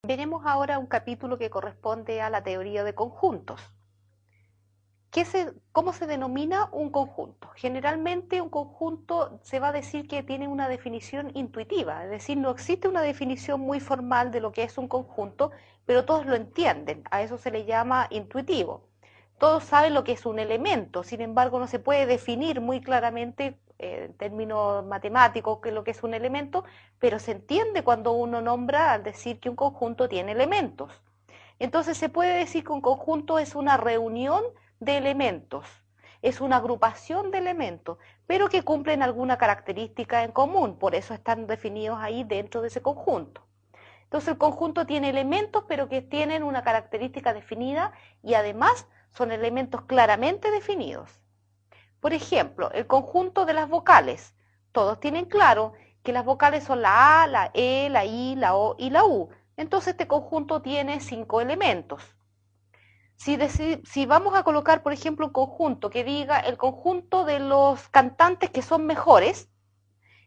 Veremos ahora un capítulo que corresponde a la teoría de conjuntos. ¿Cómo se denomina un conjunto? Generalmente un conjunto se va a decir que tiene una definición intuitiva, es decir, no existe una definición muy formal de lo que es un conjunto, pero todos lo entienden, a eso se le llama intuitivo. Todos saben lo que es un elemento, sin embargo no se puede definir muy claramente en términos matemáticos qué es lo que es un elemento, pero se entiende cuando uno nombra al decir que un conjunto tiene elementos. Entonces se puede decir que un conjunto es una reunión de elementos, es una agrupación de elementos, pero que cumplen alguna característica en común, por eso están definidos ahí dentro de ese conjunto. Entonces el conjunto tiene elementos, pero que tienen una característica definida y además son elementos claramente definidos. Por ejemplo, el conjunto de las vocales. Todos tienen claro que las vocales son la A, la E, la I, la O y la U. Entonces este conjunto tiene 5 elementos. Si vamos a colocar, por ejemplo, un conjunto que diga el conjunto de los cantantes que son mejores,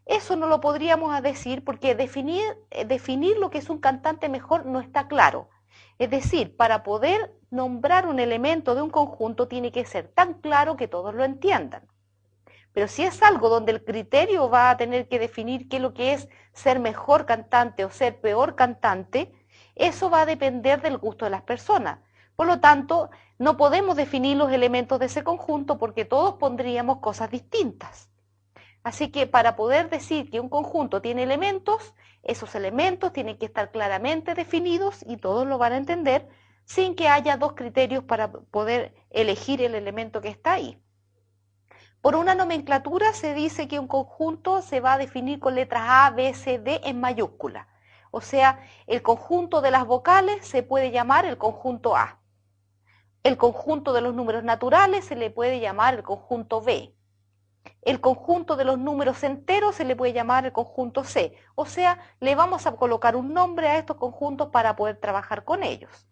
eso no lo podríamos decir porque definir lo que es un cantante mejor no está claro. Es decir, para poder nombrar un elemento de un conjunto tiene que ser tan claro que todos lo entiendan. Pero si es algo donde el criterio va a tener que definir qué es lo que es ser mejor cantante o ser peor cantante, eso va a depender del gusto de las personas. Por lo tanto, no podemos definir los elementos de ese conjunto porque todos pondríamos cosas distintas. Así que para poder decir que un conjunto tiene elementos, esos elementos tienen que estar claramente definidos y todos lo van a entender sin que haya dos criterios para poder elegir el elemento que está ahí. Por una nomenclatura se dice que un conjunto se va a definir con letras A, B, C, D en mayúscula. O sea, el conjunto de las vocales se puede llamar el conjunto A. El conjunto de los números naturales se le puede llamar el conjunto B. El conjunto de los números enteros se le puede llamar el conjunto C. O sea, le vamos a colocar un nombre a estos conjuntos para poder trabajar con ellos.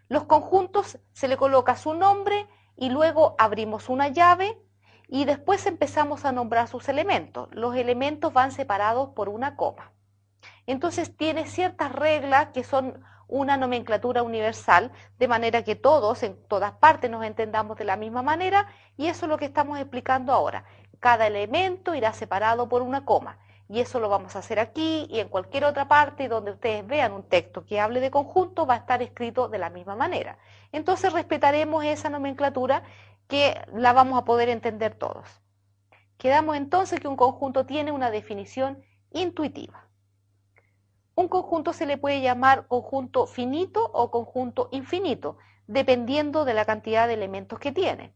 Los conjuntos se le coloca su nombre y luego abrimos una llave y después empezamos a nombrar sus elementos. Los elementos van separados por una coma. Entonces tiene ciertas reglas que son una nomenclatura universal, de manera que todos en todas partes nos entendamos de la misma manera, y eso es lo que estamos explicando ahora. Cada elemento irá separado por una coma, y eso lo vamos a hacer aquí y en cualquier otra parte donde ustedes vean un texto que hable de conjunto va a estar escrito de la misma manera. Entonces respetaremos esa nomenclatura que la vamos a poder entender todos. Quedamos entonces que un conjunto tiene una definición intuitiva. Un conjunto se le puede llamar conjunto finito o conjunto infinito, dependiendo de la cantidad de elementos que tiene.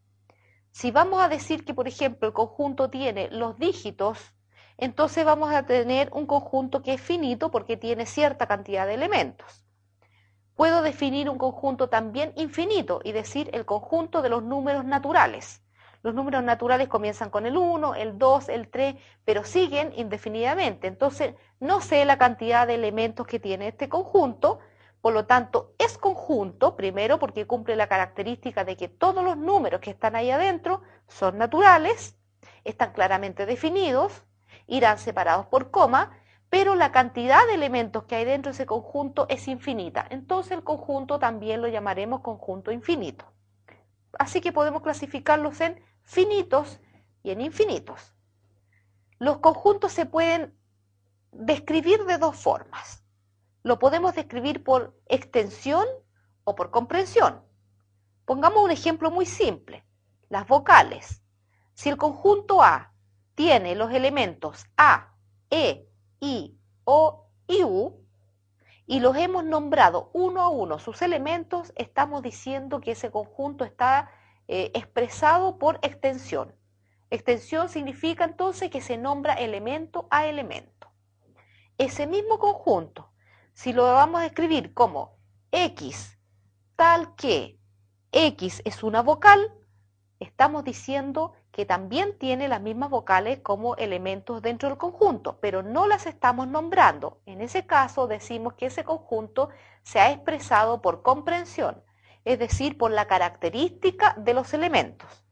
Si vamos a decir que, por ejemplo, el conjunto tiene los dígitos, entonces vamos a tener un conjunto que es finito porque tiene cierta cantidad de elementos. Puedo definir un conjunto también infinito y decir el conjunto de los números naturales. Los números naturales comienzan con el 1, el 2, el 3, pero siguen indefinidamente. Entonces, no sé la cantidad de elementos que tiene este conjunto, por lo tanto, es conjunto, primero porque cumple la característica de que todos los números que están ahí adentro son naturales, están claramente definidos, irán separados por coma, pero la cantidad de elementos que hay dentro de ese conjunto es infinita. Entonces, el conjunto también lo llamaremos conjunto infinito. Así que podemos clasificarlos en finitos y en infinitos. Los conjuntos se pueden describir de dos formas. Lo podemos describir por extensión o por comprensión. Pongamos un ejemplo muy simple. Las vocales. Si el conjunto A tiene los elementos A, E, I, O y U, y los hemos nombrado uno a uno sus elementos, estamos diciendo que ese conjunto está expresado por extensión. Extensión significa entonces que se nombra elemento a elemento. Ese mismo conjunto, si lo vamos a escribir como X, tal que X es una vocal, estamos diciendo que también tiene las mismas vocales como elementos dentro del conjunto, pero no las estamos nombrando. En ese caso decimos que ese conjunto se ha expresado por comprensión, es decir, por la característica de los elementos.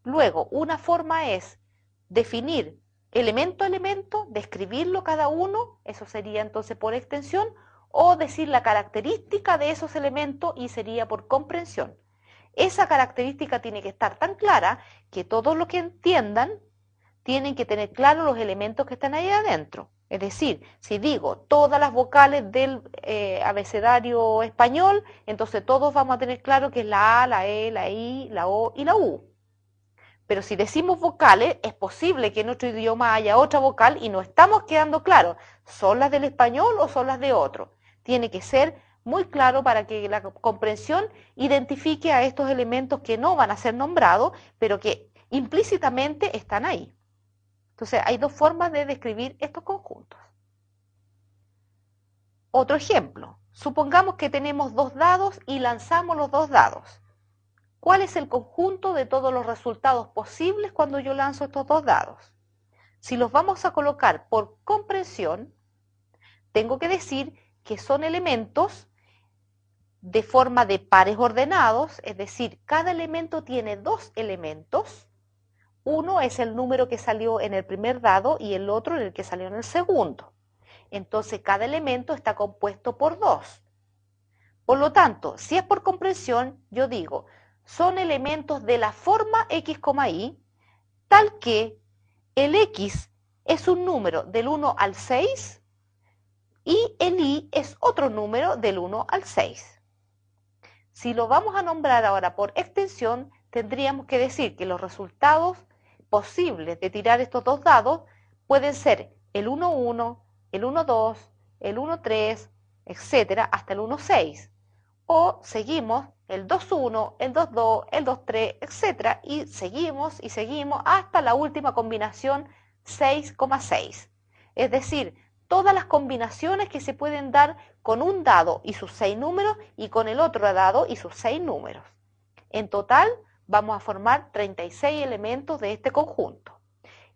Luego, una forma es definir elemento a elemento, describirlo cada uno, eso sería entonces por extensión, o decir la característica de esos elementos y sería por comprensión. Esa característica tiene que estar tan clara que todos los que entiendan tienen que tener claros los elementos que están ahí adentro. Es decir, si digo todas las vocales del abecedario español, entonces todos vamos a tener claro que es la A, la E, la I, la O y la U. Pero si decimos vocales, es posible que en otro idioma haya otra vocal y no estamos quedando claros, ¿son las del español o son las de otro? Tiene que ser muy claro para que la comprensión identifique a estos elementos que no van a ser nombrados, pero que implícitamente están ahí. Entonces, hay dos formas de describir estos conjuntos. Otro ejemplo, supongamos que tenemos dos dados y lanzamos los dos dados. ¿Cuál es el conjunto de todos los resultados posibles cuando yo lanzo estos dos dados? Si los vamos a colocar por comprensión, tengo que decir que son elementos de forma de pares ordenados, es decir, cada elemento tiene dos elementos. Uno es el número que salió en el primer dado y el otro en el que salió en el segundo. Entonces, cada elemento está compuesto por dos. Por lo tanto, si es por comprensión, yo digo, son elementos de la forma x, y, tal que el x es un número del 1 al 6 y el y es otro número del 1 al 6. Si lo vamos a nombrar ahora por extensión, tendríamos que decir que los resultados posibles de tirar estos dos dados pueden ser el 1-1, el 1-2, el 1-3, etcétera, hasta el 1-6. O seguimos el 2-1, el 2-2, el 2-3, etcétera, y seguimos hasta la última combinación 6,6. Es decir, todas las combinaciones que se pueden dar con un dado y sus 6 números y con el otro dado y sus 6 números. En total, vamos a formar 36 elementos de este conjunto.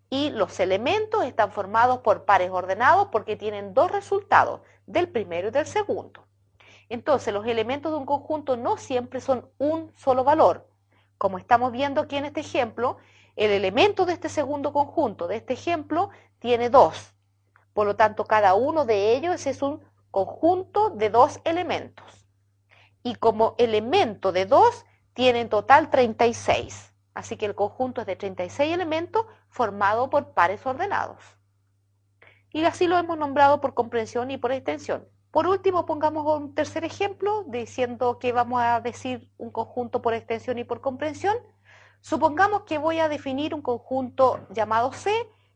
Y los elementos están formados por pares ordenados porque tienen dos resultados, del primero y del segundo. Entonces, los elementos de un conjunto no siempre son un solo valor. Como estamos viendo aquí en este ejemplo, el elemento de este segundo conjunto, de este ejemplo, tiene dos. Por lo tanto, cada uno de ellos es un conjunto de dos elementos. Y como elemento de dos, tiene en total 36. Así que el conjunto es de 36 elementos formado por pares ordenados. Y así lo hemos nombrado por comprensión y por extensión. Por último, pongamos un tercer ejemplo diciendo que vamos a decir un conjunto por extensión y por comprensión. Supongamos que voy a definir un conjunto llamado C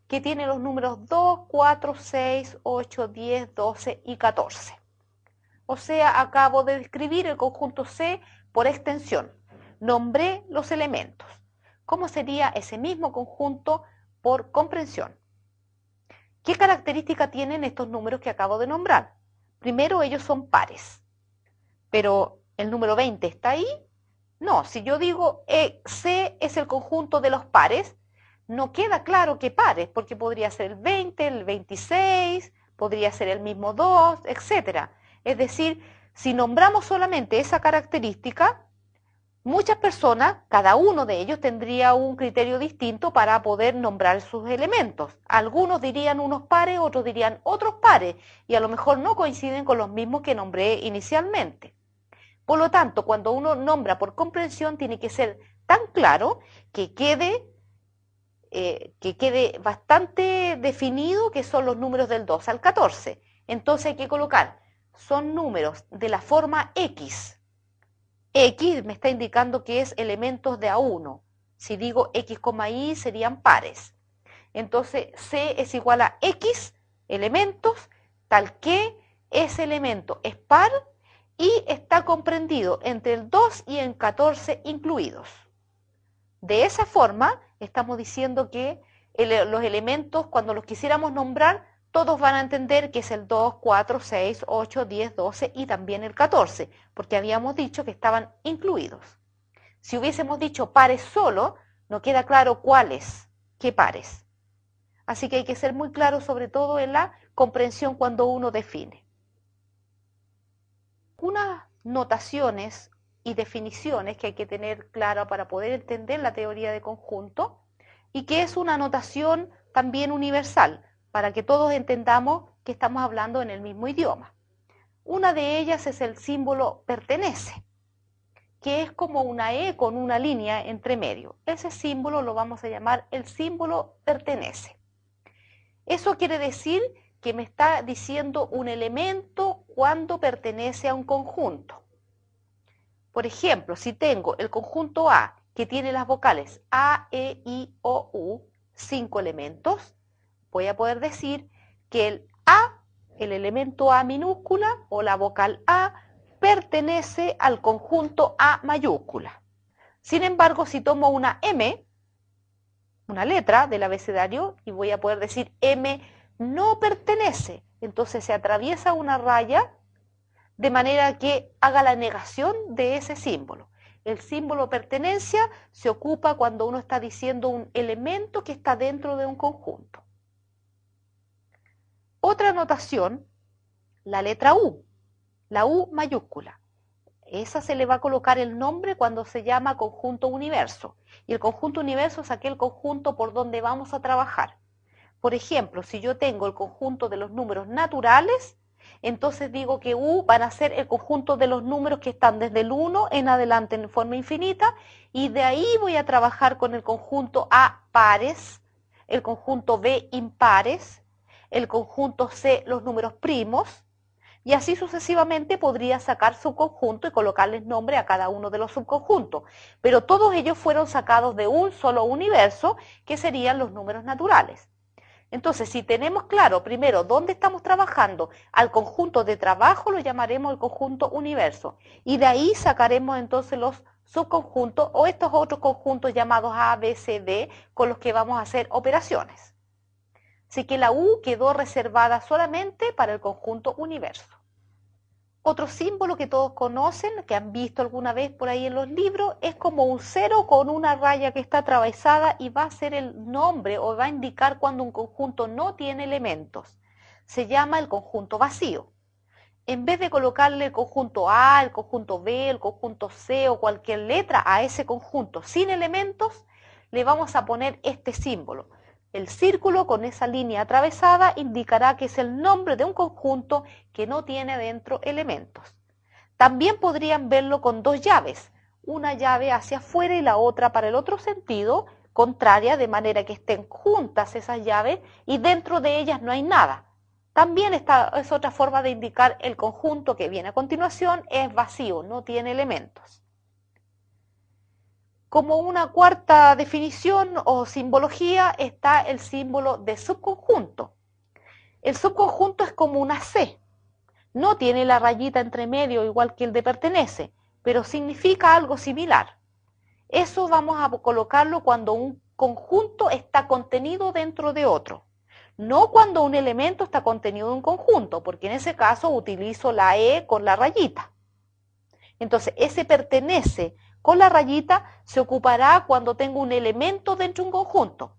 que tiene los números 2, 4, 6, 8, 10, 12 y 14. O sea, acabo de describir el conjunto C por extensión. Nombré los elementos. ¿Cómo sería ese mismo conjunto por comprensión? ¿Qué característica tienen estos números que acabo de nombrar? Primero, ellos son pares. ¿Pero el número 20 está ahí? No, si yo digo C es el conjunto de los pares, no queda claro qué pares, porque podría ser el 20, el 26, podría ser el mismo 2, etc. Es decir, si nombramos solamente esa característica, muchas personas, cada uno de ellos tendría un criterio distinto para poder nombrar sus elementos. Algunos dirían unos pares, otros dirían otros pares, y a lo mejor no coinciden con los mismos que nombré inicialmente. Por lo tanto, cuando uno nombra por comprensión, tiene que ser tan claro que quede bastante definido que son los números del 2 al 14. Entonces hay que colocar, son números de la forma X. X me está indicando que es elementos de A1. Si digo X, Y serían pares. Entonces C es igual a X elementos, tal que ese elemento es par y está comprendido entre el 2 y el 14 incluidos. De esa forma, estamos diciendo que los elementos, cuando los quisiéramos nombrar, todos van a entender que es el 2, 4, 6, 8, 10, 12 y también el 14, porque habíamos dicho que estaban incluidos. Si hubiésemos dicho pares solo, no queda claro cuáles, qué pares. Así que hay que ser muy claro, sobre todo en la comprensión cuando uno define. Unas notaciones y definiciones que hay que tener clara para poder entender la teoría de conjunto y que es una notación también universal para que todos entendamos que estamos hablando en el mismo idioma. Una de ellas es el símbolo pertenece, que es como una E con una línea entre medio. Ese símbolo lo vamos a llamar el símbolo pertenece. Eso quiere decir que me está diciendo un elemento cuando pertenece a un conjunto. Por ejemplo, si tengo el conjunto A, que tiene las vocales A, E, I, O, U, 5 elementos, voy a poder decir que el A, el elemento A minúscula o la vocal A, pertenece al conjunto A mayúscula. Sin embargo, si tomo una M, una letra del abecedario, y voy a poder decir M no pertenece, entonces se atraviesa una raya de manera que haga la negación de ese símbolo. El símbolo pertenencia se ocupa cuando uno está diciendo un elemento que está dentro de un conjunto. Otra notación, la letra U, la U mayúscula. Esa se le va a colocar el nombre cuando se llama conjunto universo. Y el conjunto universo es aquel conjunto por donde vamos a trabajar. Por ejemplo, si yo tengo el conjunto de los números naturales, entonces digo que U van a ser el conjunto de los números que están desde el 1 en adelante en forma infinita, y de ahí voy a trabajar con el conjunto A pares, el conjunto B impares, el conjunto C los números primos, y así sucesivamente podría sacar subconjunto y colocarles nombre a cada uno de los subconjuntos. Pero todos ellos fueron sacados de un solo universo, que serían los números naturales. Entonces, si tenemos claro primero dónde estamos trabajando, al conjunto de trabajo lo llamaremos el conjunto universo. Y de ahí sacaremos entonces los subconjuntos o estos otros conjuntos llamados A, B, C, D, con los que vamos a hacer operaciones. Así que la U quedó reservada solamente para el conjunto universo. Otro símbolo que todos conocen, que han visto alguna vez por ahí en los libros, es como un cero con una raya que está atravesada y va a ser el nombre o va a indicar cuando un conjunto no tiene elementos. Se llama el conjunto vacío. En vez de colocarle el conjunto A, el conjunto B, el conjunto C o cualquier letra a ese conjunto sin elementos, le vamos a poner este símbolo. El círculo con esa línea atravesada indicará que es el nombre de un conjunto que no tiene dentro elementos. También podrían verlo con dos llaves, una llave hacia afuera y la otra para el otro sentido, contraria, de manera que estén juntas esas llaves y dentro de ellas no hay nada. También esta es otra forma de indicar el conjunto que viene a continuación es vacío, no tiene elementos. Como una cuarta definición o simbología está el símbolo de subconjunto. El subconjunto es como una C. No tiene la rayita entre medio igual que el de pertenece, pero significa algo similar. Eso vamos a colocarlo cuando un conjunto está contenido dentro de otro. No cuando un elemento está contenido en un conjunto, porque en ese caso utilizo la E con la rayita. Entonces, ese pertenece con la rayita se ocupará cuando tengo un elemento dentro de un conjunto.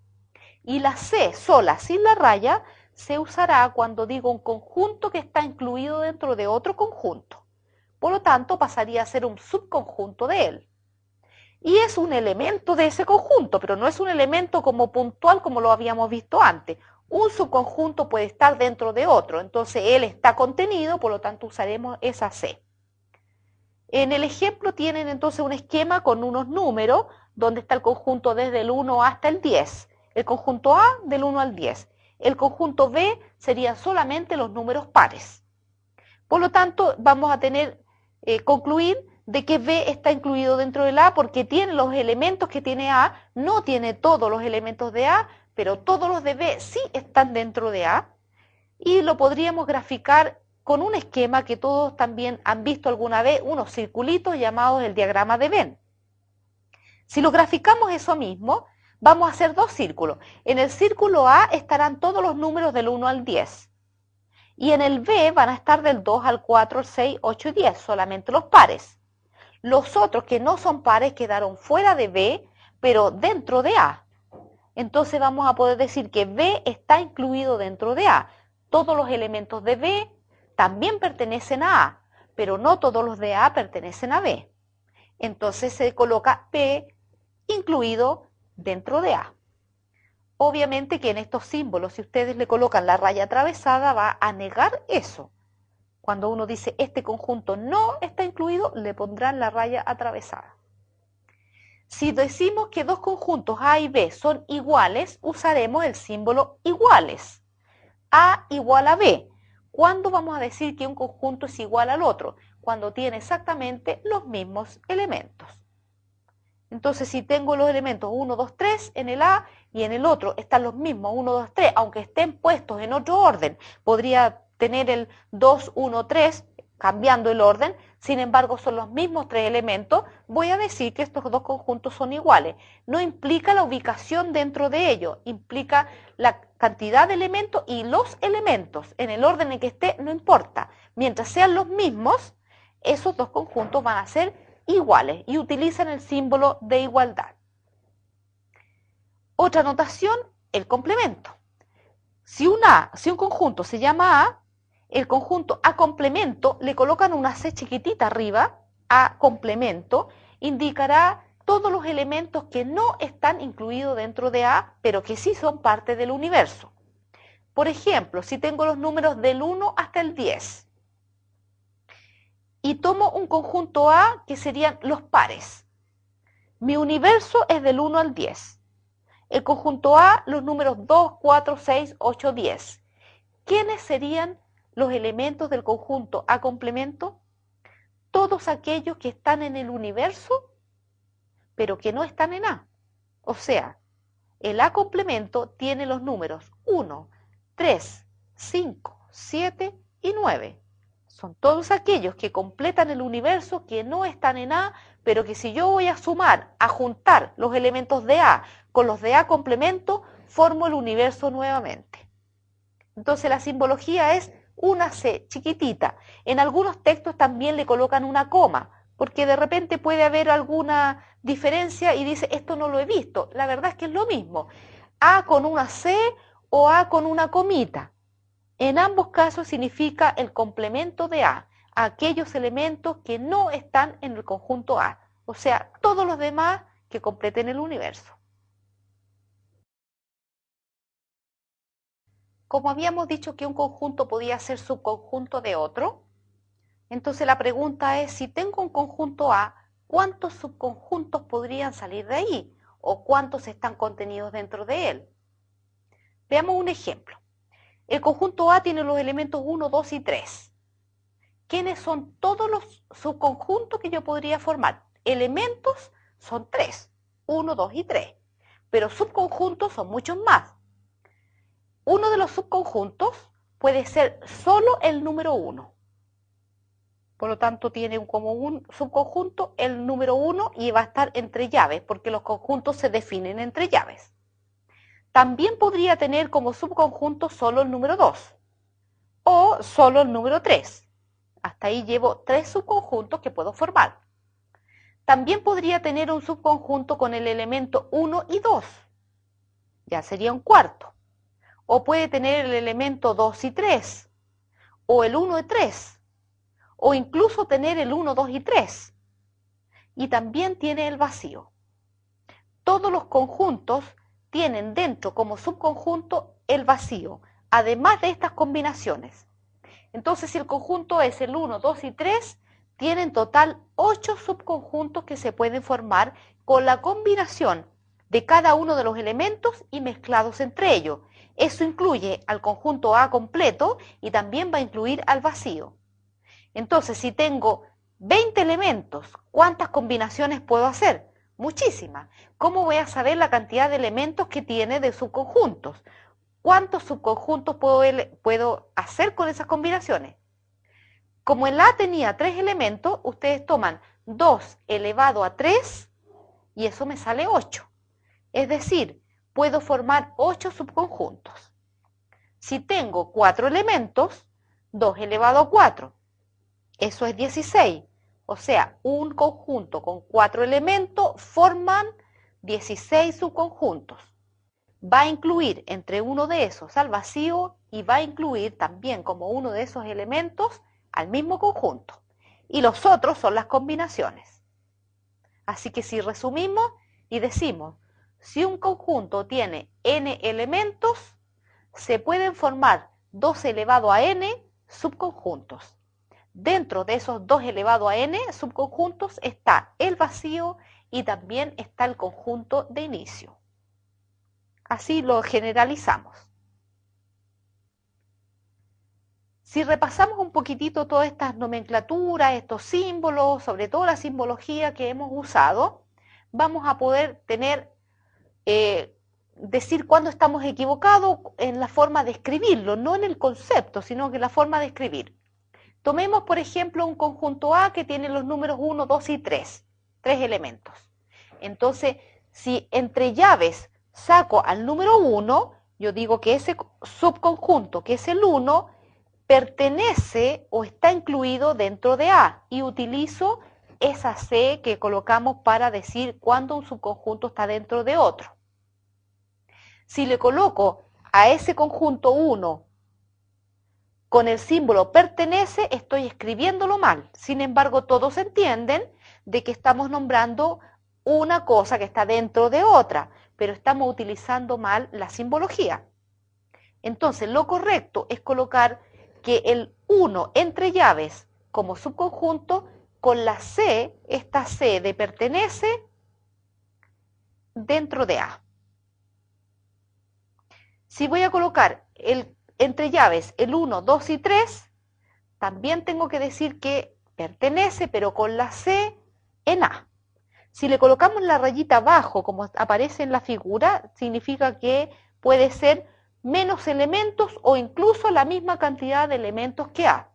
Y la C sola, sin la raya, se usará cuando digo un conjunto que está incluido dentro de otro conjunto. Por lo tanto, pasaría a ser un subconjunto de él. Y es un elemento de ese conjunto, pero no es un elemento como puntual como lo habíamos visto antes. Un subconjunto puede estar dentro de otro, entonces él está contenido, por lo tanto usaremos esa C. En el ejemplo tienen entonces un esquema con unos números, donde está el conjunto desde el 1 hasta el 10. El conjunto A del 1 al 10. El conjunto B serían solamente los números pares. Por lo tanto, vamos a concluir de que B está incluido dentro del A porque tiene los elementos que tiene A, no tiene todos los elementos de A, pero todos los de B sí están dentro de A. Y lo podríamos graficar con un esquema que todos también han visto alguna vez, unos circulitos llamados el diagrama de Venn. Si lo graficamos eso mismo, vamos a hacer dos círculos. En el círculo A estarán todos los números del 1 al 10. Y en el B van a estar del 2 al 4, 6, 8 y 10, solamente los pares. Los otros que no son pares quedaron fuera de B, pero dentro de A. Entonces vamos a poder decir que B está incluido dentro de A. Todos los elementos de B también pertenecen a A, pero no todos los de A pertenecen a B. Entonces se coloca B incluido dentro de A. Obviamente que en estos símbolos, si ustedes le colocan la raya atravesada, va a negar eso. Cuando uno dice este conjunto no está incluido, le pondrán la raya atravesada. Si decimos que dos conjuntos A y B son iguales, usaremos el símbolo iguales. A igual a B. ¿Cuándo vamos a decir que un conjunto es igual al otro? Cuando tiene exactamente los mismos elementos. Entonces, si tengo los elementos 1, 2, 3 en el A y en el otro están los mismos 1, 2, 3, aunque estén puestos en otro orden, podría tener el 2, 1, 3 cambiando el orden, sin embargo son los mismos tres elementos, voy a decir que estos dos conjuntos son iguales. No implica la ubicación dentro de ellos, implica la cantidad de elementos y los elementos, en el orden en que esté, no importa. Mientras sean los mismos, esos dos conjuntos van a ser iguales y utilizan el símbolo de igualdad. Otra notación, el complemento. Si un conjunto se llama A, el conjunto A complemento le colocan una C chiquitita arriba, A complemento, indicará todos los elementos que no están incluidos dentro de A, pero que sí son parte del universo. Por ejemplo, si tengo los números del 1 hasta el 10 y tomo un conjunto A que serían los pares, mi universo es del 1 al 10. El conjunto A, los números 2, 4, 6, 8, 10. ¿Quiénes serían los elementos del conjunto A complemento? Todos aquellos que están en el universo, pero que no están en A. O sea, el A complemento tiene los números 1, 3, 5, 7 y 9. Son todos aquellos que completan el universo que no están en A, pero que si yo voy a sumar, a juntar los elementos de A con los de A complemento, formo el universo nuevamente. Entonces la simbología es una C chiquitita. En algunos textos también le colocan una coma, porque de repente puede haber alguna diferencia y dice, esto no lo he visto. La verdad es que es lo mismo. A con una C o A con una comita. En ambos casos significa el complemento de A, aquellos elementos que no están en el conjunto A, o sea, todos los demás que completen el universo. Como habíamos dicho que un conjunto podía ser subconjunto de otro, entonces la pregunta es, si tengo un conjunto A, ¿cuántos subconjuntos podrían salir de ahí? ¿O cuántos están contenidos dentro de él? Veamos un ejemplo. El conjunto A tiene los elementos 1, 2 y 3. ¿Quiénes son todos los subconjuntos que yo podría formar? Elementos son 3, 1, 2 y 3, pero subconjuntos son muchos más. Uno de los subconjuntos puede ser solo el número 1. Por lo tanto, tiene como un subconjunto el número 1 y va a estar entre llaves, porque los conjuntos se definen entre llaves. También podría tener como subconjunto solo el número 2 o solo el número 3. Hasta ahí llevo 3 subconjuntos que puedo formar. También podría tener un subconjunto con el elemento 1 y 2. Ya sería un cuarto. O puede tener el elemento 2 y 3. O el 1 y 3. O incluso tener el 1, 2 y 3. Y también tiene el vacío. Todos los conjuntos tienen dentro como subconjunto el vacío, además de estas combinaciones. Entonces, si el conjunto es el 1, 2 y 3, tiene en total 8 subconjuntos que se pueden formar con la combinación de cada uno de los elementos y mezclados entre ellos. Eso incluye al conjunto A completo y también va a incluir al vacío. Entonces, si tengo 20 elementos, ¿cuántas combinaciones puedo hacer? Muchísimas. ¿Cómo voy a saber la cantidad de elementos que tiene de subconjuntos? ¿Cuántos subconjuntos puedo hacer con esas combinaciones? Como el A tenía 3 elementos, ustedes toman 2 elevado a 3 y eso me sale 8. Es decir, puedo formar 8 subconjuntos. Si tengo 4 elementos, 2 elevado a 4, eso es 16. O sea, un conjunto con 4 elementos forman 16 subconjuntos. Va a incluir entre uno de esos al vacío y va a incluir también como uno de esos elementos al mismo conjunto. Y los otros son las combinaciones. Así que si resumimos y decimos, si un conjunto tiene n elementos, se pueden formar 2 elevado a n subconjuntos. Dentro de esos 2 elevado a n subconjuntos está el vacío y también está el conjunto de inicio. Así lo generalizamos. Si repasamos un poquitito todas estas nomenclaturas, estos símbolos, sobre todo la simbología que hemos usado, vamos a poder decir cuándo estamos equivocados en la forma de escribirlo, no en el concepto, sino que en la forma de escribir. Tomemos, por ejemplo, un conjunto A que tiene los números 1, 2 y 3 elementos. Entonces, si entre llaves saco al número 1, yo digo que ese subconjunto, que es el 1, pertenece o está incluido dentro de A y utilizo esa C que colocamos para decir cuándo un subconjunto está dentro de otro. Si le coloco a ese conjunto 1 con el símbolo pertenece, estoy escribiéndolo mal. Sin embargo, todos entienden de que estamos nombrando una cosa que está dentro de otra, pero estamos utilizando mal la simbología. Entonces, lo correcto es colocar que el 1 entre llaves como subconjunto con la C, esta C de pertenece, dentro de A. Si voy a colocar entre llaves el 1, 2 y 3, también tengo que decir que pertenece, pero con la C en A. Si le colocamos la rayita abajo, como aparece en la figura, significa que puede ser menos elementos o incluso la misma cantidad de elementos que A.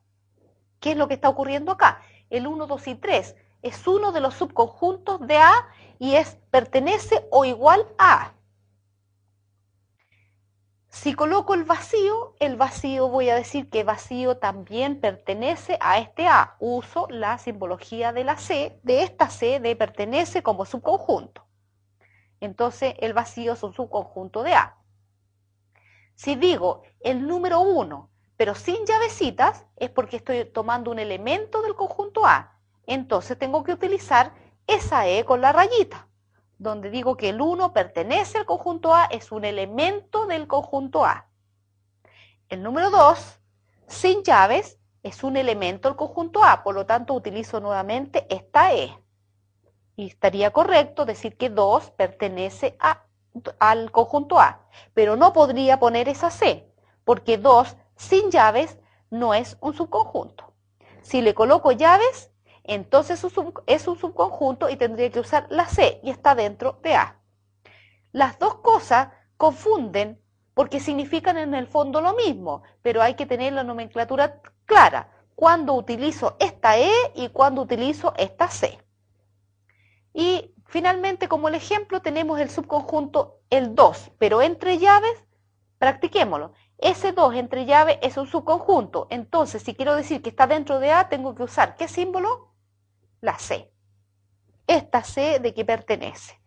¿Qué es lo que está ocurriendo acá? El 1, 2 y 3 es uno de los subconjuntos de A y pertenece o igual a A. Si coloco el vacío voy a decir que vacío también pertenece a este A. Uso la simbología de la C, de esta C de pertenece como subconjunto. Entonces el vacío es un subconjunto de A. Si digo el número 1, pero sin llavecitas, es porque estoy tomando un elemento del conjunto A. Entonces tengo que utilizar esa E con la rayita, donde digo que el 1 pertenece al conjunto A, es un elemento del conjunto A. El número 2, sin llaves, es un elemento del conjunto A, por lo tanto utilizo nuevamente esta E. Y estaría correcto decir que 2 pertenece al conjunto A, pero no podría poner esa C, porque 2 sin llaves no es un subconjunto. Si le coloco llaves, entonces es un subconjunto y tendría que usar la C y está dentro de A. Las dos cosas confunden porque significan en el fondo lo mismo, pero hay que tener la nomenclatura clara, cuando utilizo esta E y cuando utilizo esta C. Y finalmente, como el ejemplo, tenemos el subconjunto el 2, pero entre llaves, practiquémoslo. Ese 2 entre llaves es un subconjunto, entonces si quiero decir que está dentro de A, tengo que usar ¿qué símbolo? La C. Esta C de que pertenece.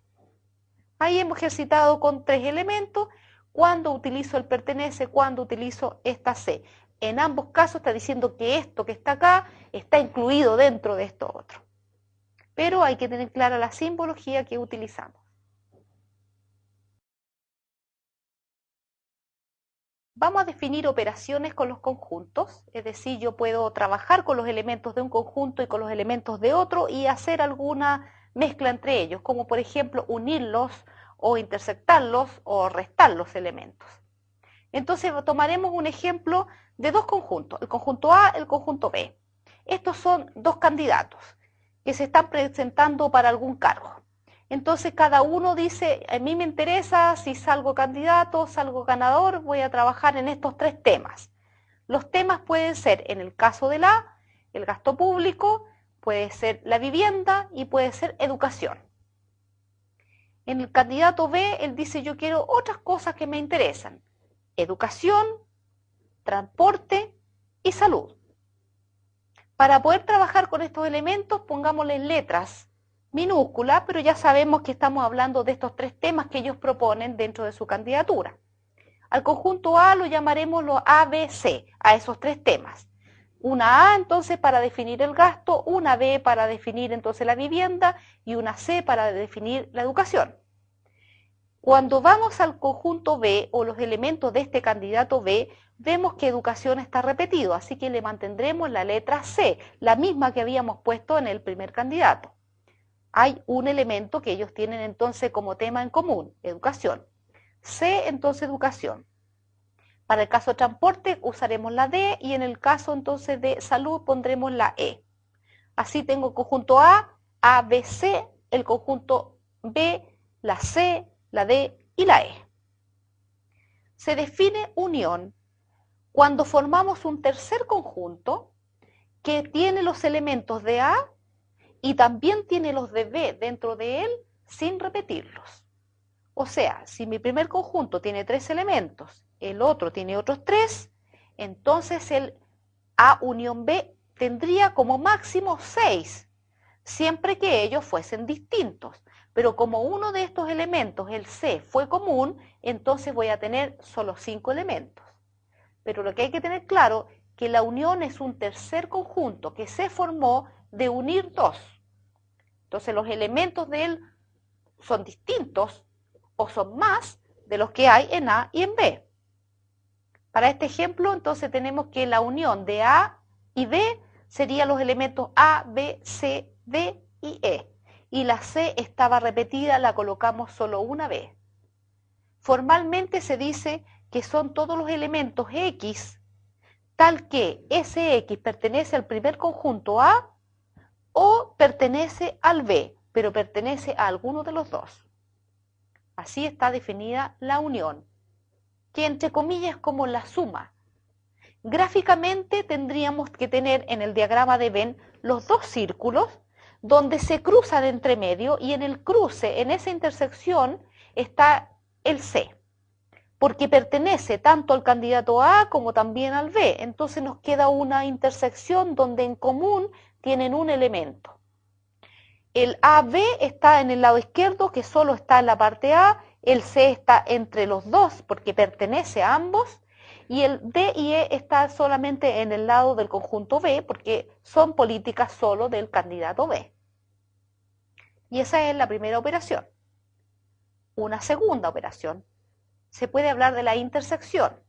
Ahí hemos ejercitado con 3 elementos, cuando utilizo el pertenece, cuando utilizo esta C. En ambos casos está diciendo que esto que está acá está incluido dentro de esto otro. Pero hay que tener clara la simbología que utilizamos. Vamos a definir operaciones con los conjuntos, es decir, yo puedo trabajar con los elementos de un conjunto y con los elementos de otro y hacer alguna mezcla entre ellos, como por ejemplo unirlos o intersectarlos o restar los elementos. Entonces tomaremos un ejemplo de dos conjuntos, el conjunto A y el conjunto B. Estos son dos candidatos que se están presentando para algún cargo. Entonces cada uno dice, a mí me interesa, si salgo candidato, salgo ganador, voy a trabajar en estos 3 temas. Los temas pueden ser, en el caso del A, el gasto público, puede ser la vivienda y puede ser educación. En el candidato B, él dice, yo quiero otras cosas que me interesan. Educación, transporte y salud. Para poder trabajar con estos elementos, pongámosle letras minúsculas, pero ya sabemos que estamos hablando de estos 3 temas que ellos proponen dentro de su candidatura. Al conjunto A lo llamaremos los ABC, a esos 3 temas. Una A entonces para definir el gasto, una B para definir entonces la vivienda y una C para definir la educación. Cuando vamos al conjunto B o los elementos de este candidato B, vemos que educación está repetido, así que le mantendremos la letra C, la misma que habíamos puesto en el primer candidato. Hay un elemento que ellos tienen entonces como tema en común, educación. C, entonces, educación. Para el caso de transporte usaremos la D y en el caso entonces de salud pondremos la E. Así tengo el conjunto A, B, C, el conjunto B, la C, la D y la E. Se define unión cuando formamos un tercer conjunto que tiene los elementos de A y también tiene los de B dentro de él sin repetirlos. O sea, si mi primer conjunto tiene 3 elementos, el otro tiene otros 3, entonces el A unión B tendría como máximo 6, siempre que ellos fuesen distintos. Pero como uno de estos elementos, el C, fue común, entonces voy a tener solo 5 elementos. Pero lo que hay que tener claro es que la unión es un tercer conjunto que se formó de unir 2. Entonces los elementos de él son distintos o son más de los que hay en A y en B. Para este ejemplo, entonces tenemos que la unión de A y B serían los elementos A, B, C, D y E. Y la C estaba repetida, la colocamos solo una vez. Formalmente se dice que son todos los elementos X, tal que ese X pertenece al primer conjunto A o pertenece al B, pero pertenece a alguno de los dos. Así está definida la unión, que entre comillas es como la suma. Gráficamente tendríamos que tener en el diagrama de Venn los dos círculos donde se cruzan entre medio y en el cruce, en esa intersección, está el C, porque pertenece tanto al candidato A como también al B. Entonces nos queda una intersección donde en común tienen un elemento. El AB está en el lado izquierdo, que solo está en la parte A, el C está entre los dos porque pertenece a ambos, y el D y E está solamente en el lado del conjunto B porque son políticas solo del candidato B. Y esa es la primera operación. Una segunda operación, se puede hablar de la intersección.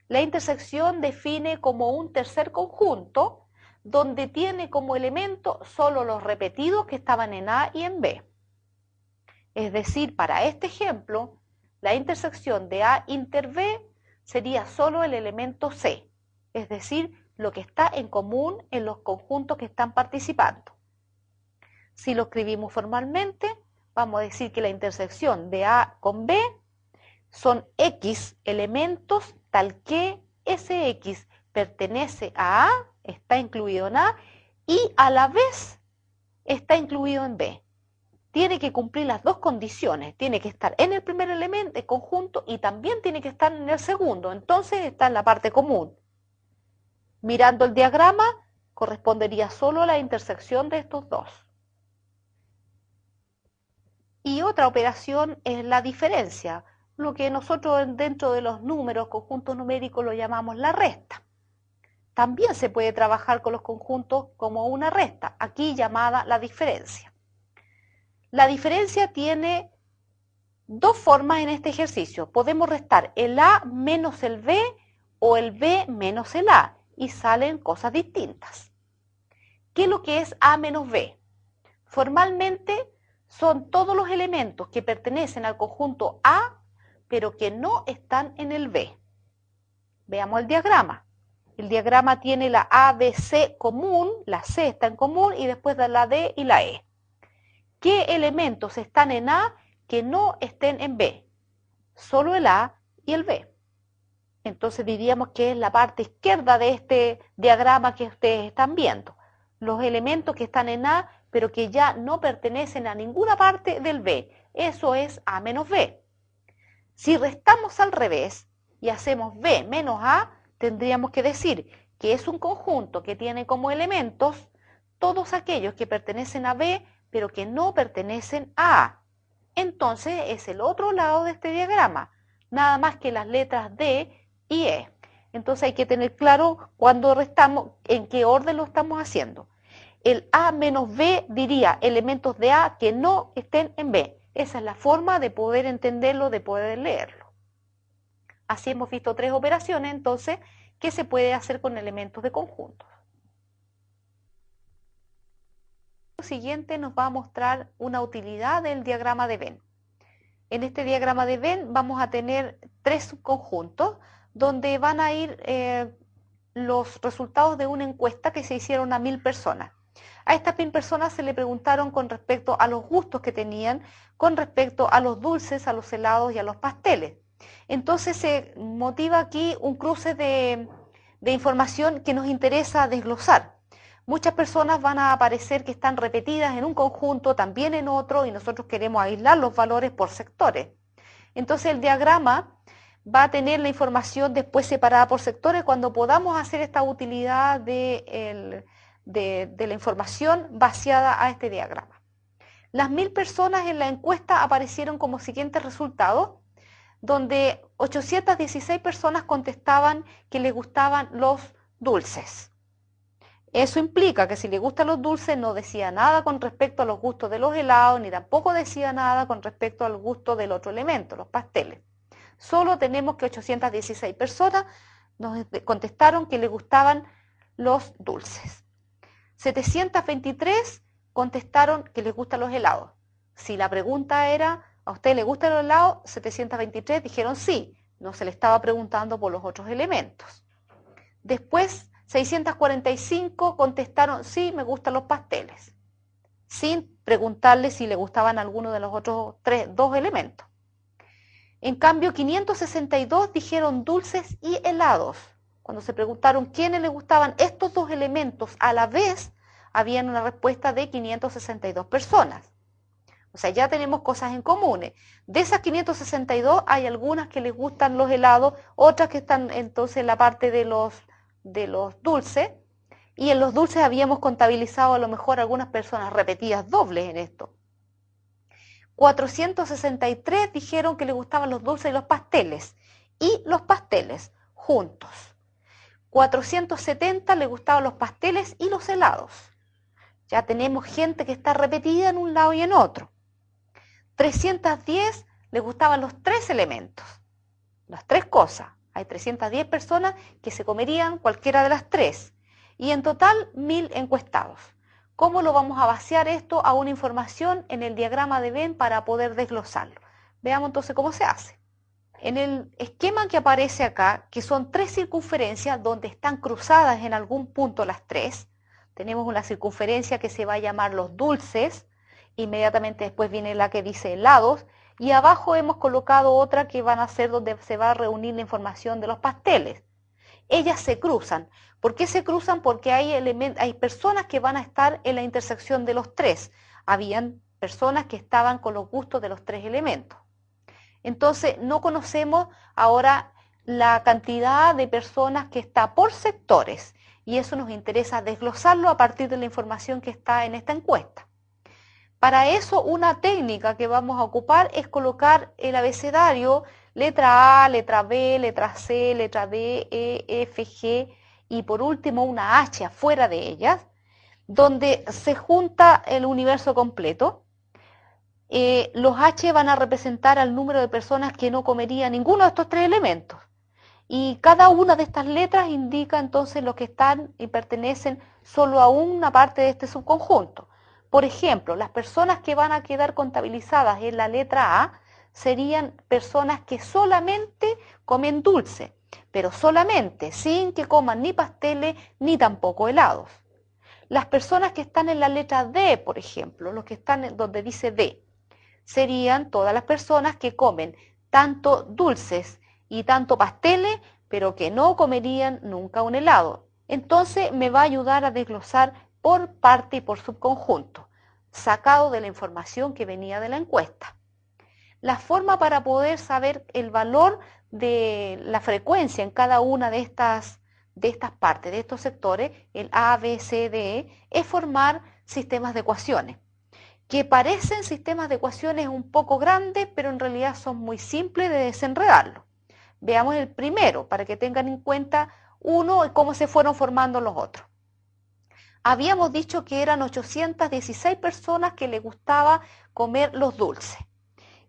La intersección define como un tercer conjunto donde tiene como elemento solo los repetidos que estaban en A y en B. Es decir, para este ejemplo, la intersección de A inter B sería solo el elemento C, es decir, lo que está en común en los conjuntos que están participando. Si lo escribimos formalmente, vamos a decir que la intersección de A con B son X elementos tal que ese X pertenece a A, está incluido en A, y a la vez está incluido en B. Tiene que cumplir las dos condiciones, tiene que estar en el primer elemento, el conjunto, y también tiene que estar en el segundo, entonces está en la parte común. Mirando el diagrama, correspondería solo a la intersección de estos dos. Y otra operación es la diferencia, lo que nosotros dentro de los números, conjuntos numéricos, lo llamamos la resta. También se puede trabajar con los conjuntos como una resta, aquí llamada la diferencia. La diferencia tiene dos formas en este ejercicio. Podemos restar el A menos el B o el B menos el A y salen cosas distintas. ¿Qué es lo que es A menos B? Formalmente son todos los elementos que pertenecen al conjunto A pero que no están en el B. Veamos el diagrama. El diagrama tiene la A, B, C común, la C está en común y después da la D y la E. ¿Qué elementos están en A que no estén en B? Solo el A y el B. Entonces diríamos que es la parte izquierda de este diagrama que ustedes están viendo. Los elementos que están en A pero que ya no pertenecen a ninguna parte del B. Eso es A menos B. Si restamos al revés y hacemos B menos A, tendríamos que decir que es un conjunto que tiene como elementos todos aquellos que pertenecen a B, pero que no pertenecen a A. Entonces es el otro lado de este diagrama, nada más que las letras D y E. Entonces hay que tener claro cuando restamos, en qué orden lo estamos haciendo. El A menos B diría elementos de A que no estén en B. Esa es la forma de poder entenderlo, de poder leerlo. Así hemos visto 3 operaciones, entonces, que se puede hacer con elementos de conjuntos. Lo siguiente nos va a mostrar una utilidad del diagrama de Venn. En este diagrama de Venn vamos a tener 3 subconjuntos donde van a ir los resultados de una encuesta que se hicieron a 1000 personas. A estas 1000 personas se le preguntaron con respecto a los gustos que tenían, con respecto a los dulces, a los helados y a los pasteles. Entonces se motiva aquí un cruce de información que nos interesa desglosar. Muchas personas van a aparecer que están repetidas en un conjunto, también en otro, y nosotros queremos aislar los valores por sectores. Entonces el diagrama va a tener la información después separada por sectores cuando podamos hacer esta utilidad de la información vaciada a este diagrama. Las 1000 personas en la encuesta aparecieron como siguientes resultados, donde 816 personas contestaban que les gustaban los dulces. Eso implica que si le gustan los dulces no decía nada con respecto a los gustos de los helados, ni tampoco decía nada con respecto al gusto del otro elemento, los pasteles. Solo tenemos que 816 personas nos contestaron que les gustaban los dulces. 723 contestaron que les gustan los helados. Si la pregunta era, ¿a usted le gustan los helados? 723 dijeron sí, no se le estaba preguntando por los otros elementos. Después, 645 contestaron, sí, me gustan los pasteles, sin preguntarle si le gustaban alguno de los otros dos elementos. En cambio, 562 dijeron dulces y helados. Cuando se preguntaron quiénes les gustaban estos dos elementos a la vez, habían una respuesta de 562 personas. O sea, ya tenemos cosas en común. De esas 562 hay algunas que les gustan los helados, otras que están entonces en la parte de los dulces, y en los dulces habíamos contabilizado a lo mejor algunas personas repetidas dobles en esto. 463 dijeron que les gustaban los dulces y los pasteles juntos. 470 les gustaban los pasteles y los helados. Ya tenemos gente que está repetida en un lado y en otro. 310 les gustaban los 3 elementos, las 3 cosas. Hay 310 personas que se comerían cualquiera de las 3. Y en total, 1000 encuestados. ¿Cómo lo vamos a vaciar esto a una información en el diagrama de Venn para poder desglosarlo? Veamos entonces cómo se hace. En el esquema que aparece acá, que son 3 circunferencias donde están cruzadas en algún punto las 3, tenemos una circunferencia que se va a llamar los dulces, inmediatamente después viene la que dice helados, y abajo hemos colocado otra que van a ser donde se va a reunir la información de los pasteles. Ellas se cruzan. ¿Por qué se cruzan? Porque hay personas que van a estar en la intersección de los 3. Habían personas que estaban con los gustos de los 3 elementos. Entonces, no conocemos ahora la cantidad de personas que está por sectores, y eso nos interesa desglosarlo a partir de la información que está en esta encuesta. Para eso, una técnica que vamos a ocupar es colocar el abecedario, letra A, letra B, letra C, letra D, E, F, G, y por último una H afuera de ellas, donde se junta el universo completo. Los H van a representar al número de personas que no comerían ninguno de estos 3 elementos. Y cada una de estas letras indica entonces los que están y pertenecen solo a una parte de este subconjunto. Por ejemplo, las personas que van a quedar contabilizadas en la letra A serían personas que solamente comen dulce, pero solamente, sin que coman ni pasteles ni tampoco helados. Las personas que están en la letra D, por ejemplo, los que están donde dice D, serían todas las personas que comen tanto dulces y tanto pasteles, pero que no comerían nunca un helado. Entonces me va a ayudar a desglosar por parte y por subconjunto, sacado de la información que venía de la encuesta. La forma para poder saber el valor de la frecuencia en cada una de estas partes, de estos sectores, el A, B, C, D, E, es formar sistemas de ecuaciones, que parecen sistemas de ecuaciones un poco grandes, pero en realidad son muy simples de desenredarlo. Veamos el primero, para que tengan en cuenta uno y cómo se fueron formando los otros. Habíamos dicho que eran 816 personas que les gustaba comer los dulces.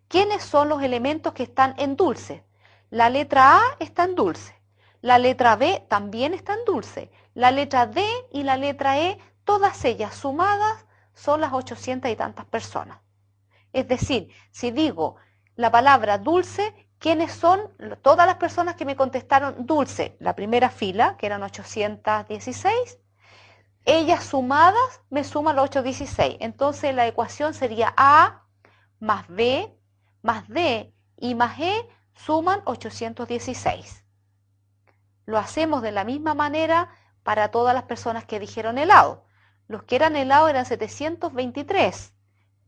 ¿Quiénes son los elementos que están en dulces? La letra A está en dulce. La letra B también está en dulce. La letra D y la letra E, todas ellas sumadas, son las 800 y tantas personas. Es decir, si digo la palabra dulce, ¿quiénes son? Todas las personas que me contestaron dulce. La primera fila, que eran 816, ellas sumadas me suman los 816. Entonces la ecuación sería A más B más D y más E suman 816. Lo hacemos de la misma manera para todas las personas que dijeron helado. Los que eran helado eran 723.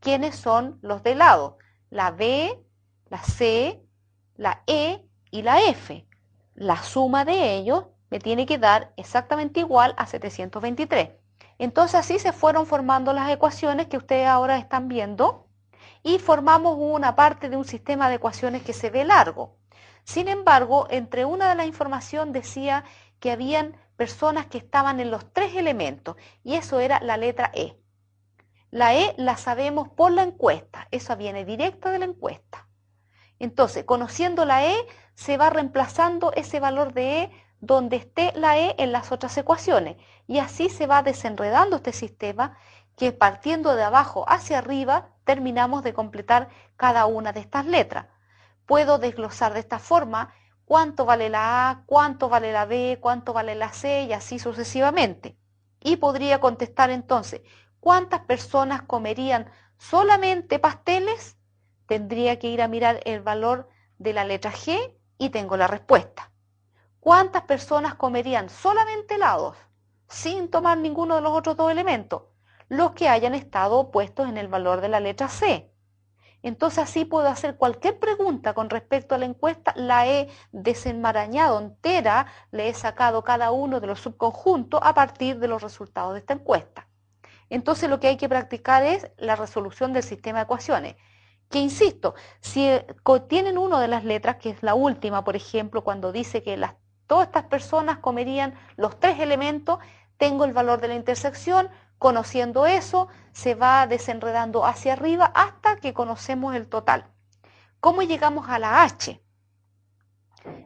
¿Quiénes son los de helado? La B, la C, la E y la F. La suma de ellos me tiene que dar exactamente igual a 723. Entonces así se fueron formando las ecuaciones que ustedes ahora están viendo y formamos una parte de un sistema de ecuaciones que se ve largo. Sin embargo, entre una de la información decía que habían personas que estaban en los 3 elementos y eso era la letra E. La E la sabemos por la encuesta, eso viene directo de la encuesta. Entonces, conociendo la E, se va reemplazando ese valor de E donde esté la E en las otras ecuaciones. Y así se va desenredando este sistema que partiendo de abajo hacia arriba terminamos de completar cada una de estas letras. Puedo desglosar de esta forma cuánto vale la A, cuánto vale la B, cuánto vale la C y así sucesivamente. Y podría contestar entonces, ¿cuántas personas comerían solamente pasteles? Tendría que ir a mirar el valor de la letra G y tengo la respuesta. ¿Cuántas personas comerían solamente helados sin tomar ninguno de los otros 2 elementos? Los que hayan estado puestos en el valor de la letra C. Entonces así puedo hacer cualquier pregunta con respecto a la encuesta, la he desenmarañado entera, le he sacado cada uno de los subconjuntos a partir de los resultados de esta encuesta. Entonces lo que hay que practicar es la resolución del sistema de ecuaciones. Que insisto, si tienen una de las letras, que es la última, por ejemplo, cuando dice que todas estas personas comerían los 3 elementos, tengo el valor de la intersección, conociendo eso, se va desenredando hacia arriba hasta que conocemos el total. ¿Cómo llegamos a la H?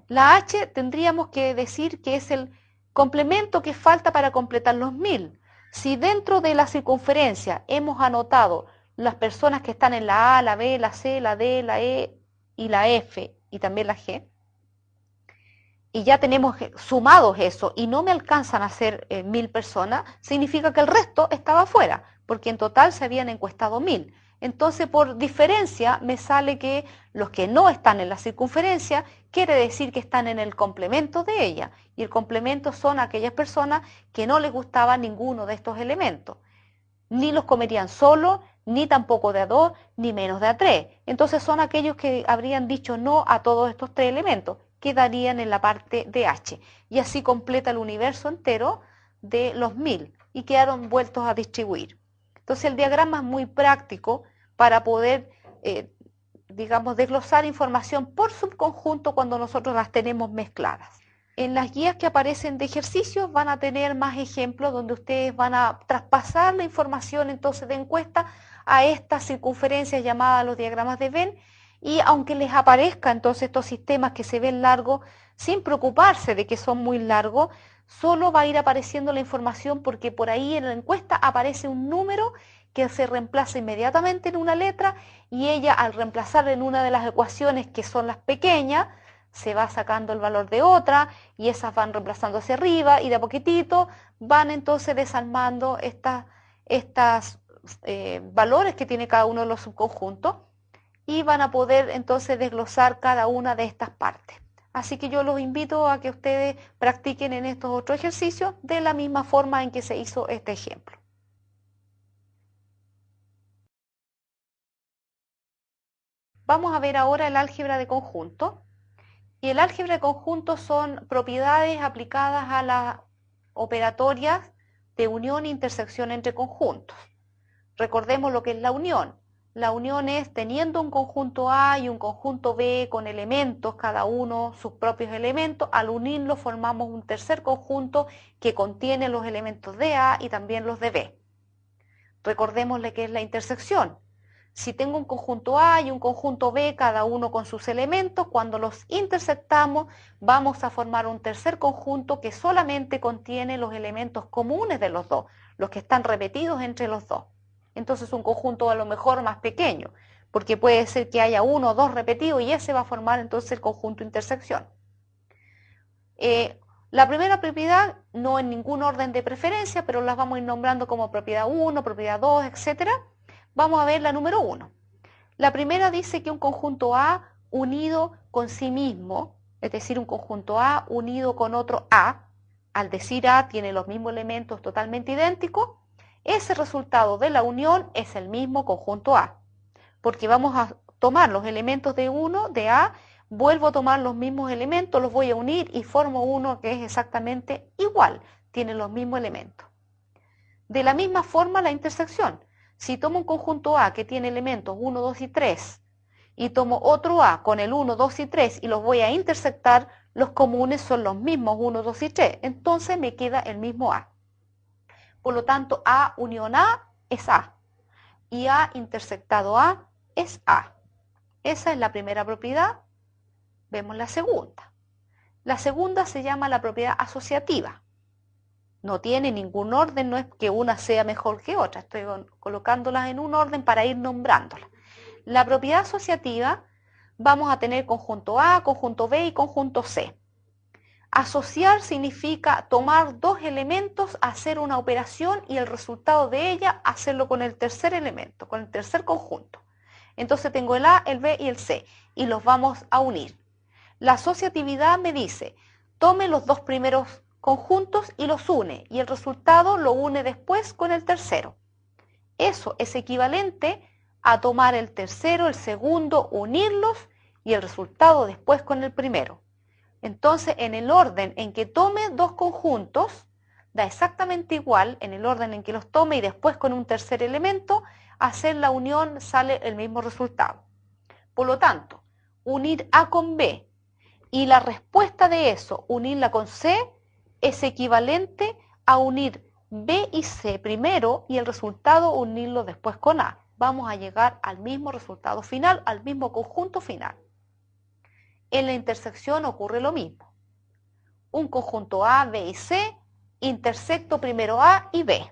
La H tendríamos que decir que es el complemento que falta para completar los 1000. Si dentro de la circunferencia hemos anotado las personas que están en la A, la B, la C, la D, la E y la F y también la G, y ya tenemos sumados eso y no me alcanzan a ser 1000 personas, significa que el resto estaba fuera, porque en total se habían encuestado 1000. Entonces, por diferencia, me sale que los que no están en la circunferencia quiere decir que están en el complemento de ella. Y el complemento son aquellas personas que no les gustaba ninguno de estos elementos. Ni los comerían solo, ni tampoco de a 2, ni menos de a 3. Entonces son aquellos que habrían dicho no a todos estos 3 elementos, quedarían en la parte de H. Y así completa el universo entero de los 1000 y quedaron vueltos a distribuir. Entonces el diagrama es muy práctico para poder, digamos, desglosar información por subconjunto cuando nosotros las tenemos mezcladas. En las guías que aparecen de ejercicios van a tener más ejemplos donde ustedes van a traspasar la información entonces de encuesta a estas circunferencias llamadas los diagramas de Venn, y aunque les aparezca entonces estos sistemas que se ven largos, sin preocuparse de que son muy largos, solo va a ir apareciendo la información porque por ahí en la encuesta aparece un número que se reemplaza inmediatamente en una letra y ella al reemplazar en una de las ecuaciones que son las pequeñas, se va sacando el valor de otra y esas van reemplazando hacia arriba y de a poquitito van entonces desarmando estas valores que tiene cada uno de los subconjuntos y van a poder entonces desglosar cada una de estas partes. Así que yo los invito a que ustedes practiquen en estos otros ejercicios de la misma forma en que se hizo este ejemplo. Vamos a ver ahora el álgebra de conjuntos. Y el álgebra de conjuntos son propiedades aplicadas a las operatorias de unión e intersección entre conjuntos. Recordemos lo que es la unión. La unión es teniendo un conjunto A y un conjunto B con elementos, cada uno sus propios elementos, al unirlos formamos un tercer conjunto que contiene los elementos de A y también los de B. Recordemos lo que es la intersección. Si tengo un conjunto A y un conjunto B, cada uno con sus elementos, cuando los intersectamos vamos a formar un tercer conjunto que solamente contiene los elementos comunes de los dos, los que están repetidos entre los dos. Entonces un conjunto a lo mejor más pequeño, porque puede ser que haya uno o dos repetidos y ese va a formar entonces el conjunto intersección. La primera propiedad no en ningún orden de preferencia, pero las vamos a ir nombrando como propiedad 1, propiedad 2, etc. Vamos a ver la número 1. La primera dice que un conjunto A unido con sí mismo, es decir, un conjunto A unido con otro A, al decir A tiene los mismos elementos totalmente idénticos, ese resultado de la unión es el mismo conjunto A, porque vamos a tomar los elementos de A, vuelvo a tomar los mismos elementos, los voy a unir y formo uno que es exactamente igual, tiene los mismos elementos. De la misma forma la intersección. Si tomo un conjunto A que tiene elementos 1, 2 y 3 y tomo otro A con el 1, 2 y 3 y los voy a intersectar, los comunes son los mismos 1, 2 y 3, entonces me queda el mismo A. Por lo tanto, A unión A es A y A intersectado A es A. Esa es la primera propiedad. Vemos la segunda. La segunda se llama la propiedad asociativa. No tiene ningún orden, no es que una sea mejor que otra. Estoy colocándolas en un orden para ir nombrándolas. La propiedad asociativa, vamos a tener conjunto A, conjunto B y conjunto C. Asociar significa tomar dos elementos, hacer una operación y el resultado de ella hacerlo con el tercer elemento, con el tercer conjunto. Entonces tengo el A, el B y el C y los vamos a unir. La asociatividad me dice, tome los dos primeros conjuntos y los une, y el resultado lo une después con el tercero. Eso es equivalente a tomar el tercero, el segundo, unirlos, y el resultado después con el primero. Entonces, en el orden en que tome dos conjuntos, da exactamente igual, en el orden en que los tome y después con un tercer elemento, hacer la unión sale el mismo resultado. Por lo tanto, unir A con B, y la respuesta de eso, unirla con C, es equivalente a unir B y C primero y el resultado unirlo después con A. Vamos a llegar al mismo resultado final, al mismo conjunto final. En la intersección ocurre lo mismo. Un conjunto A, B y C, intersecto primero A y B.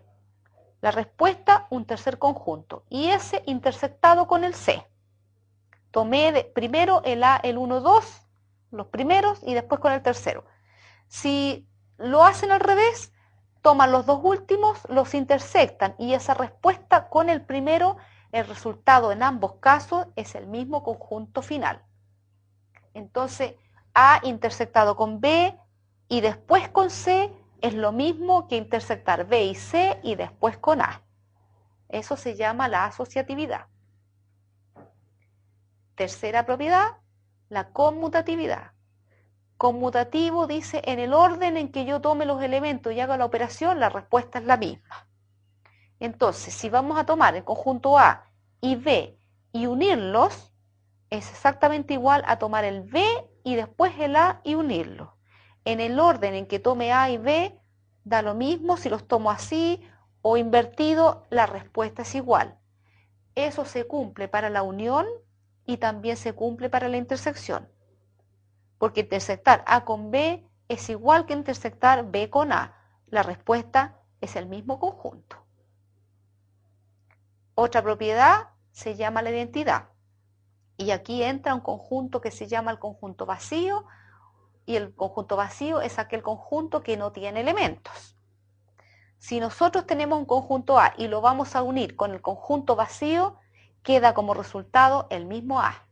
La respuesta, un tercer conjunto. Y ese intersectado con el C. Tomé primero el A, el 1, 2, los primeros y después con el tercero. Si lo hacen al revés, toman los dos últimos, los intersectan y esa respuesta con el primero, el resultado en ambos casos es el mismo conjunto final. Entonces, A intersectado con B y después con C es lo mismo que intersectar B y C y después con A. Eso se llama la asociatividad. Tercera propiedad, la conmutatividad. Conmutativo dice, en el orden en que yo tome los elementos y haga la operación, la respuesta es la misma. Entonces, si vamos a tomar el conjunto A y B y unirlos, es exactamente igual a tomar el B y después el A y unirlos. En el orden en que tome A y B, da lo mismo si los tomo así o invertido, la respuesta es igual. Eso se cumple para la unión y también se cumple para la intersección. Porque intersectar A con B es igual que intersectar B con A. La respuesta es el mismo conjunto. Otra propiedad se llama la identidad. Y aquí entra un conjunto que se llama el conjunto vacío. Y el conjunto vacío es aquel conjunto que no tiene elementos. Si nosotros tenemos un conjunto A y lo vamos a unir con el conjunto vacío, queda como resultado el mismo A.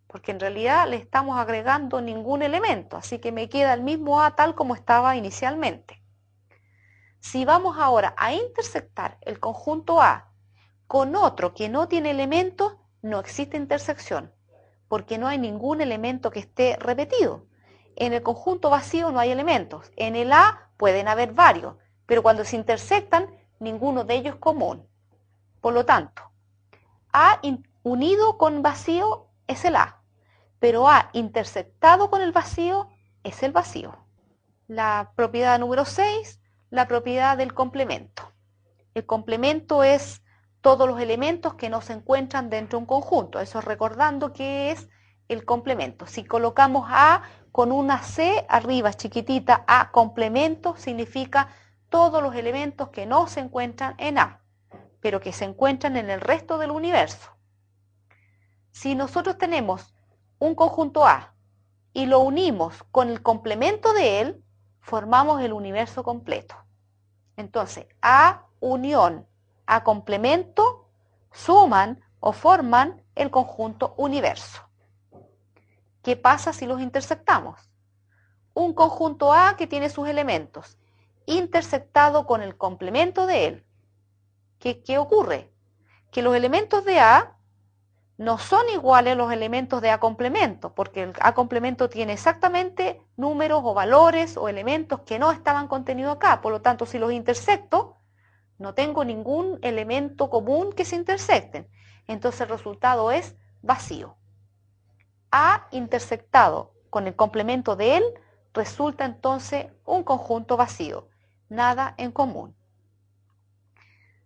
Porque en realidad le estamos agregando ningún elemento, así que me queda el mismo A tal como estaba inicialmente. Si vamos ahora a intersectar el conjunto A con otro que no tiene elementos, no existe intersección, porque no hay ningún elemento que esté repetido. En el conjunto vacío no hay elementos, en el A pueden haber varios, pero cuando se intersectan, ninguno de ellos es común. Por lo tanto, A unido con vacío es el A, pero A intersectado con el vacío es el vacío. La propiedad número 6, la propiedad del complemento. El complemento es todos los elementos que no se encuentran dentro de un conjunto. Eso recordando que es el complemento. Si colocamos A con una C arriba chiquitita, A complemento, significa todos los elementos que no se encuentran en A, pero que se encuentran en el resto del universo. Si nosotros tenemos un conjunto A y lo unimos con el complemento de él, formamos el universo completo. Entonces, A unión, A complemento, suman o forman el conjunto universo. ¿Qué pasa si los intersectamos? Un conjunto A que tiene sus elementos, intersectado con el complemento de él. ¿Qué ocurre? Que los elementos de A no son iguales a los elementos de A complemento, porque el A complemento tiene exactamente números o valores o elementos que no estaban contenidos acá. Por lo tanto, si los intersecto, no tengo ningún elemento común que se intersecten. Entonces el resultado es vacío. A intersectado con el complemento de él resulta entonces un conjunto vacío, nada en común.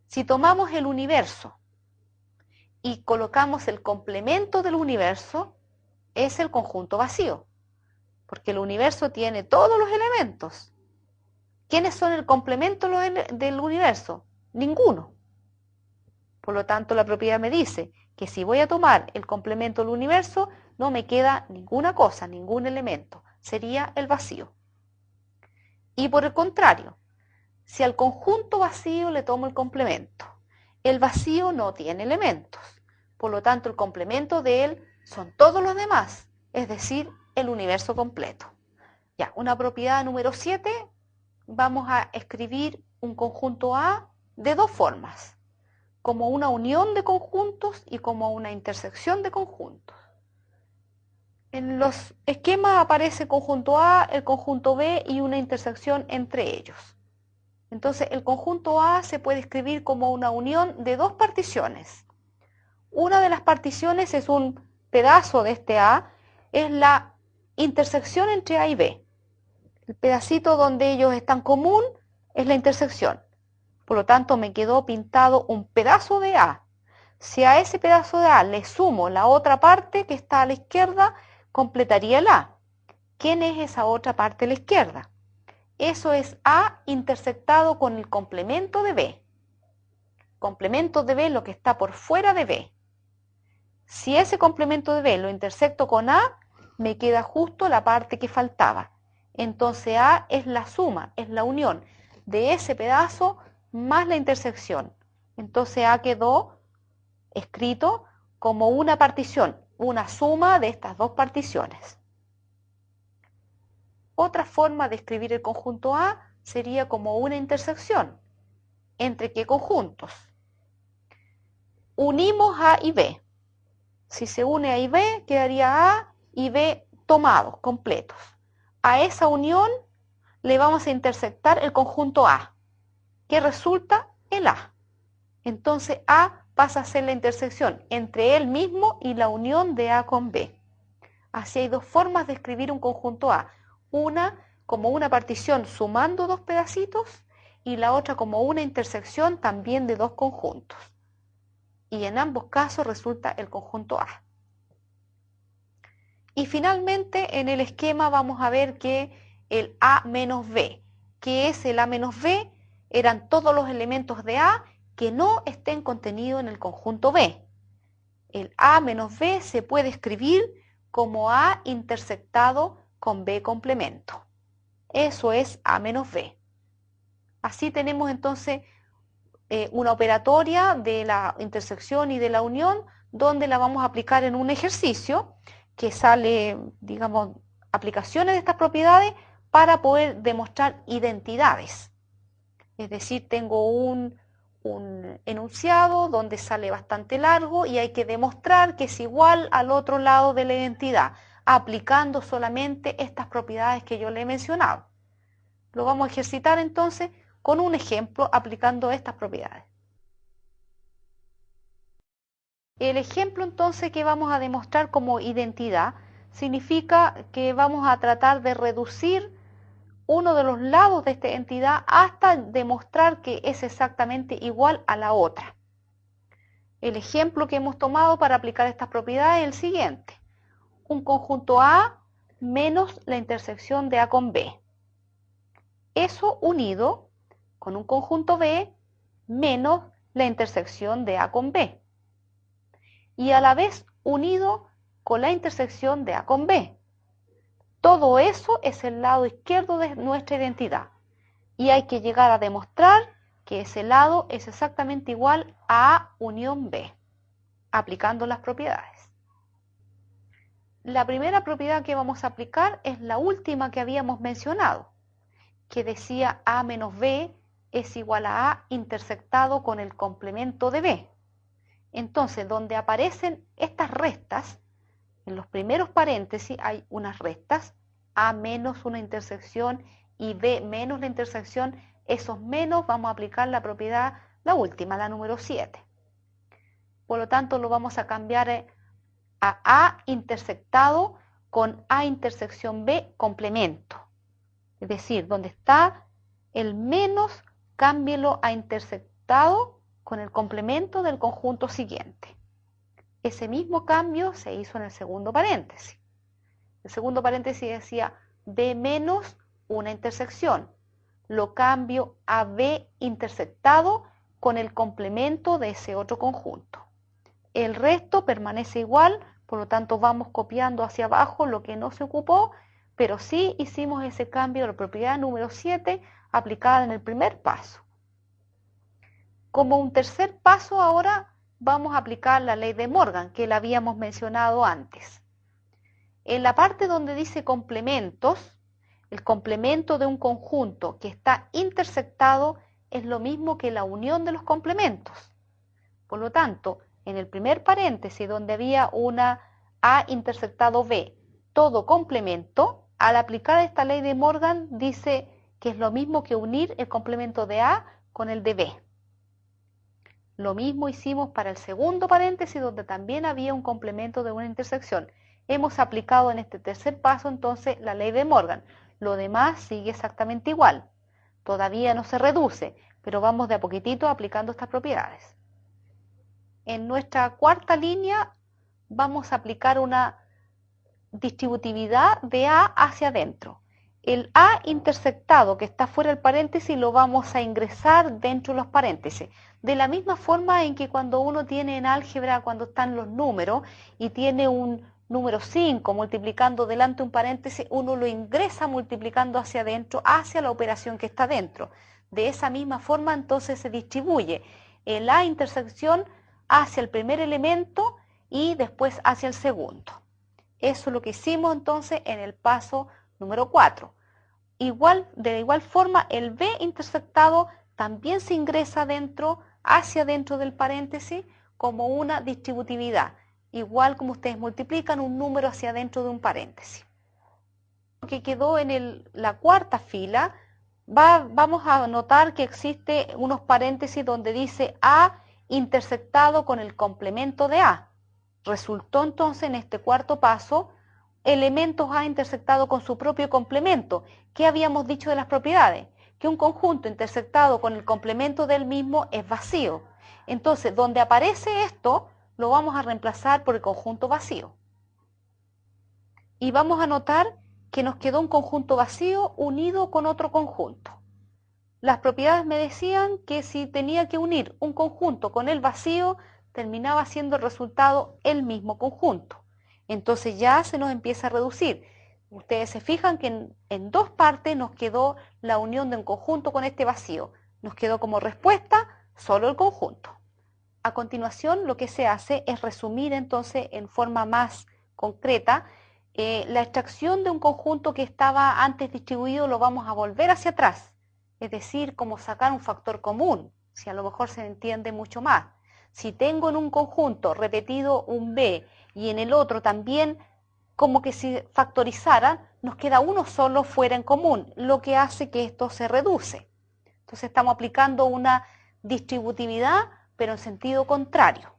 Si tomamos el universo y colocamos el complemento del universo, es el conjunto vacío, porque el universo tiene todos los elementos. ¿Quiénes son el complemento del universo? Ninguno. Por lo tanto, la propiedad me dice que si voy a tomar el complemento del universo, no me queda ninguna cosa, ningún elemento. Sería el vacío. Y por el contrario, si al conjunto vacío le tomo el complemento, el vacío no tiene elementos. Por lo tanto, el complemento de él son todos los demás, es decir, el universo completo. Ya, una propiedad número 7, vamos a escribir un conjunto A de dos formas, como una unión de conjuntos y como una intersección de conjuntos. En los esquemas aparece el conjunto A, el conjunto B y una intersección entre ellos. Entonces, el conjunto A se puede escribir como una unión de dos particiones. Una de las particiones es un pedazo de este A, es la intersección entre A y B. El pedacito donde ellos están común es la intersección. Por lo tanto, me quedó pintado un pedazo de A. Si a ese pedazo de A le sumo la otra parte que está a la izquierda, completaría el A. ¿Quién es esa otra parte a la izquierda? Eso es A intersectado con el complemento de B. Complemento de B, lo que está por fuera de B. Si ese complemento de B lo intersecto con A, me queda justo la parte que faltaba. Entonces A es la suma, es la unión de ese pedazo más la intersección. Entonces A quedó escrito como una partición, una suma de estas dos particiones. Otra forma de escribir el conjunto A sería como una intersección. ¿Entre qué conjuntos? Unimos A y B. Si se une A y B, quedaría A y B tomados, completos. A esa unión le vamos a intersectar el conjunto A, que resulta el A. Entonces A pasa a ser la intersección entre él mismo y la unión de A con B. Así hay dos formas de escribir un conjunto A. Una como una partición sumando dos pedacitos y la otra como una intersección también de dos conjuntos. Y en ambos casos resulta el conjunto A. Y finalmente en el esquema vamos a ver que el A menos B, que es el A menos B, eran todos los elementos de A que no estén contenidos en el conjunto B. El A menos B se puede escribir como A intersectado con B complemento. Eso es A menos B. Así tenemos entonces una operatoria de la intersección y de la unión, donde la vamos a aplicar en un ejercicio que sale, digamos, aplicaciones de estas propiedades para poder demostrar identidades. Es decir, tengo un enunciado donde sale bastante largo y hay que demostrar que es igual al otro lado de la identidad, aplicando solamente estas propiedades que yo le he mencionado. Lo vamos a ejercitar entonces con un ejemplo aplicando estas propiedades. El ejemplo entonces que vamos a demostrar como identidad significa que vamos a tratar de reducir uno de los lados de esta entidad hasta demostrar que es exactamente igual a la otra. El ejemplo que hemos tomado para aplicar estas propiedades es el siguiente. Un conjunto A menos la intersección de A con B. Eso unido con un conjunto B menos la intersección de A con B. Y a la vez unido con la intersección de A con B. Todo eso es el lado izquierdo de nuestra identidad. Y hay que llegar a demostrar que ese lado es exactamente igual a A unión B, aplicando las propiedades. La primera propiedad que vamos a aplicar es la última que habíamos mencionado, que decía A menos B es igual a A intersectado con el complemento de B. Entonces, donde aparecen estas restas, en los primeros paréntesis hay unas restas, A menos una intersección y B menos la intersección, esos menos vamos a aplicar la propiedad, la última, la número 7. Por lo tanto, lo vamos a cambiar a A intersectado con A intersección B complemento. Es decir, donde está el menos, cámbielo a intersectado con el complemento del conjunto siguiente. Ese mismo cambio se hizo en el segundo paréntesis. El segundo paréntesis decía B menos una intersección. Lo cambio a B intersectado con el complemento de ese otro conjunto. El resto permanece igual, por lo tanto vamos copiando hacia abajo lo que no se ocupó, pero sí hicimos ese cambio de la propiedad número 7 aplicada en el primer paso. Como un tercer paso ahora vamos a aplicar la ley de Morgan, que la habíamos mencionado antes. En la parte donde dice complementos, el complemento de un conjunto que está intersectado es lo mismo que la unión de los complementos. Por lo tanto, en el primer paréntesis donde había una A intersectado B, todo complemento, al aplicar esta ley de Morgan dice que es lo mismo que unir el complemento de A con el de B. Lo mismo hicimos para el segundo paréntesis donde también había un complemento de una intersección. Hemos aplicado en este tercer paso entonces la ley de Morgan. Lo demás sigue exactamente igual. Todavía no se reduce, pero vamos de a poquitito aplicando estas propiedades. En nuestra cuarta línea vamos a aplicar una distributividad de A hacia adentro. El A intersectado que está fuera del paréntesis lo vamos a ingresar dentro de los paréntesis. De la misma forma en que cuando uno tiene en álgebra, cuando están los números y tiene un número 5 multiplicando delante un paréntesis, uno lo ingresa multiplicando hacia adentro, hacia la operación que está dentro. De esa misma forma entonces se distribuye el A intersección hacia el primer elemento y después hacia el segundo. Eso es lo que hicimos entonces en el paso número 4. De igual forma, el B intersectado también se ingresa hacia dentro del paréntesis como una distributividad, igual como ustedes multiplican un número hacia adentro de un paréntesis. Lo que quedó en la cuarta fila, vamos a notar que existe unos paréntesis donde dice A intersectado con el complemento de A. Resultó entonces en este cuarto paso elementos A intersectado con su propio complemento. ¿Qué habíamos dicho de las propiedades? Que un conjunto intersectado con el complemento del mismo es vacío. Entonces, donde aparece esto, lo vamos a reemplazar por el conjunto vacío. Y vamos a notar que nos quedó un conjunto vacío unido con otro conjunto. Las propiedades me decían que si tenía que unir un conjunto con el vacío, terminaba siendo el resultado el mismo conjunto. Entonces ya se nos empieza a reducir. Ustedes se fijan que en dos partes nos quedó la unión de un conjunto con este vacío. Nos quedó como respuesta solo el conjunto. A continuación lo que se hace es resumir entonces en forma más concreta la extracción de un conjunto que estaba antes distribuido, lo vamos a volver hacia atrás. Es decir, como sacar un factor común, si a lo mejor se entiende mucho más. Si tengo en un conjunto repetido un B y en el otro también como que si factorizara, nos queda uno solo fuera en común, lo que hace que esto se reduce. Entonces estamos aplicando una distributividad, pero en sentido contrario.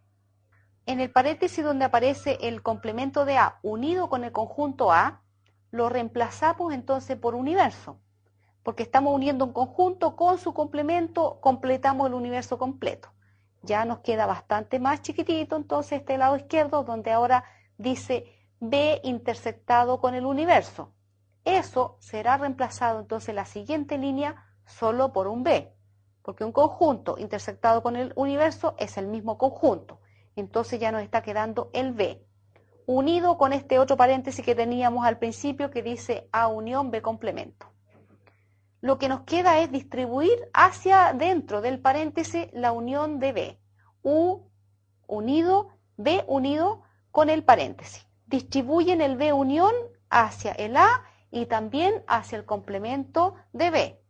En el paréntesis donde aparece el complemento de A unido con el conjunto A, lo reemplazamos entonces por universo, porque estamos uniendo un conjunto con su complemento, completamos el universo completo. ya nos queda bastante más chiquitito entonces este lado izquierdo, donde ahora dice B intersectado con el universo. Eso será reemplazado entonces en la siguiente línea solo por un B, porque un conjunto intersectado con el universo es el mismo conjunto. Entonces ya nos está quedando el B, unido con este otro paréntesis que teníamos al principio que dice A unión B complemento. Lo que nos queda es distribuir hacia dentro del paréntesis la unión de B. U unido, B unido con el paréntesis. Distribuyen el B unión hacia el A y también hacia el complemento de B,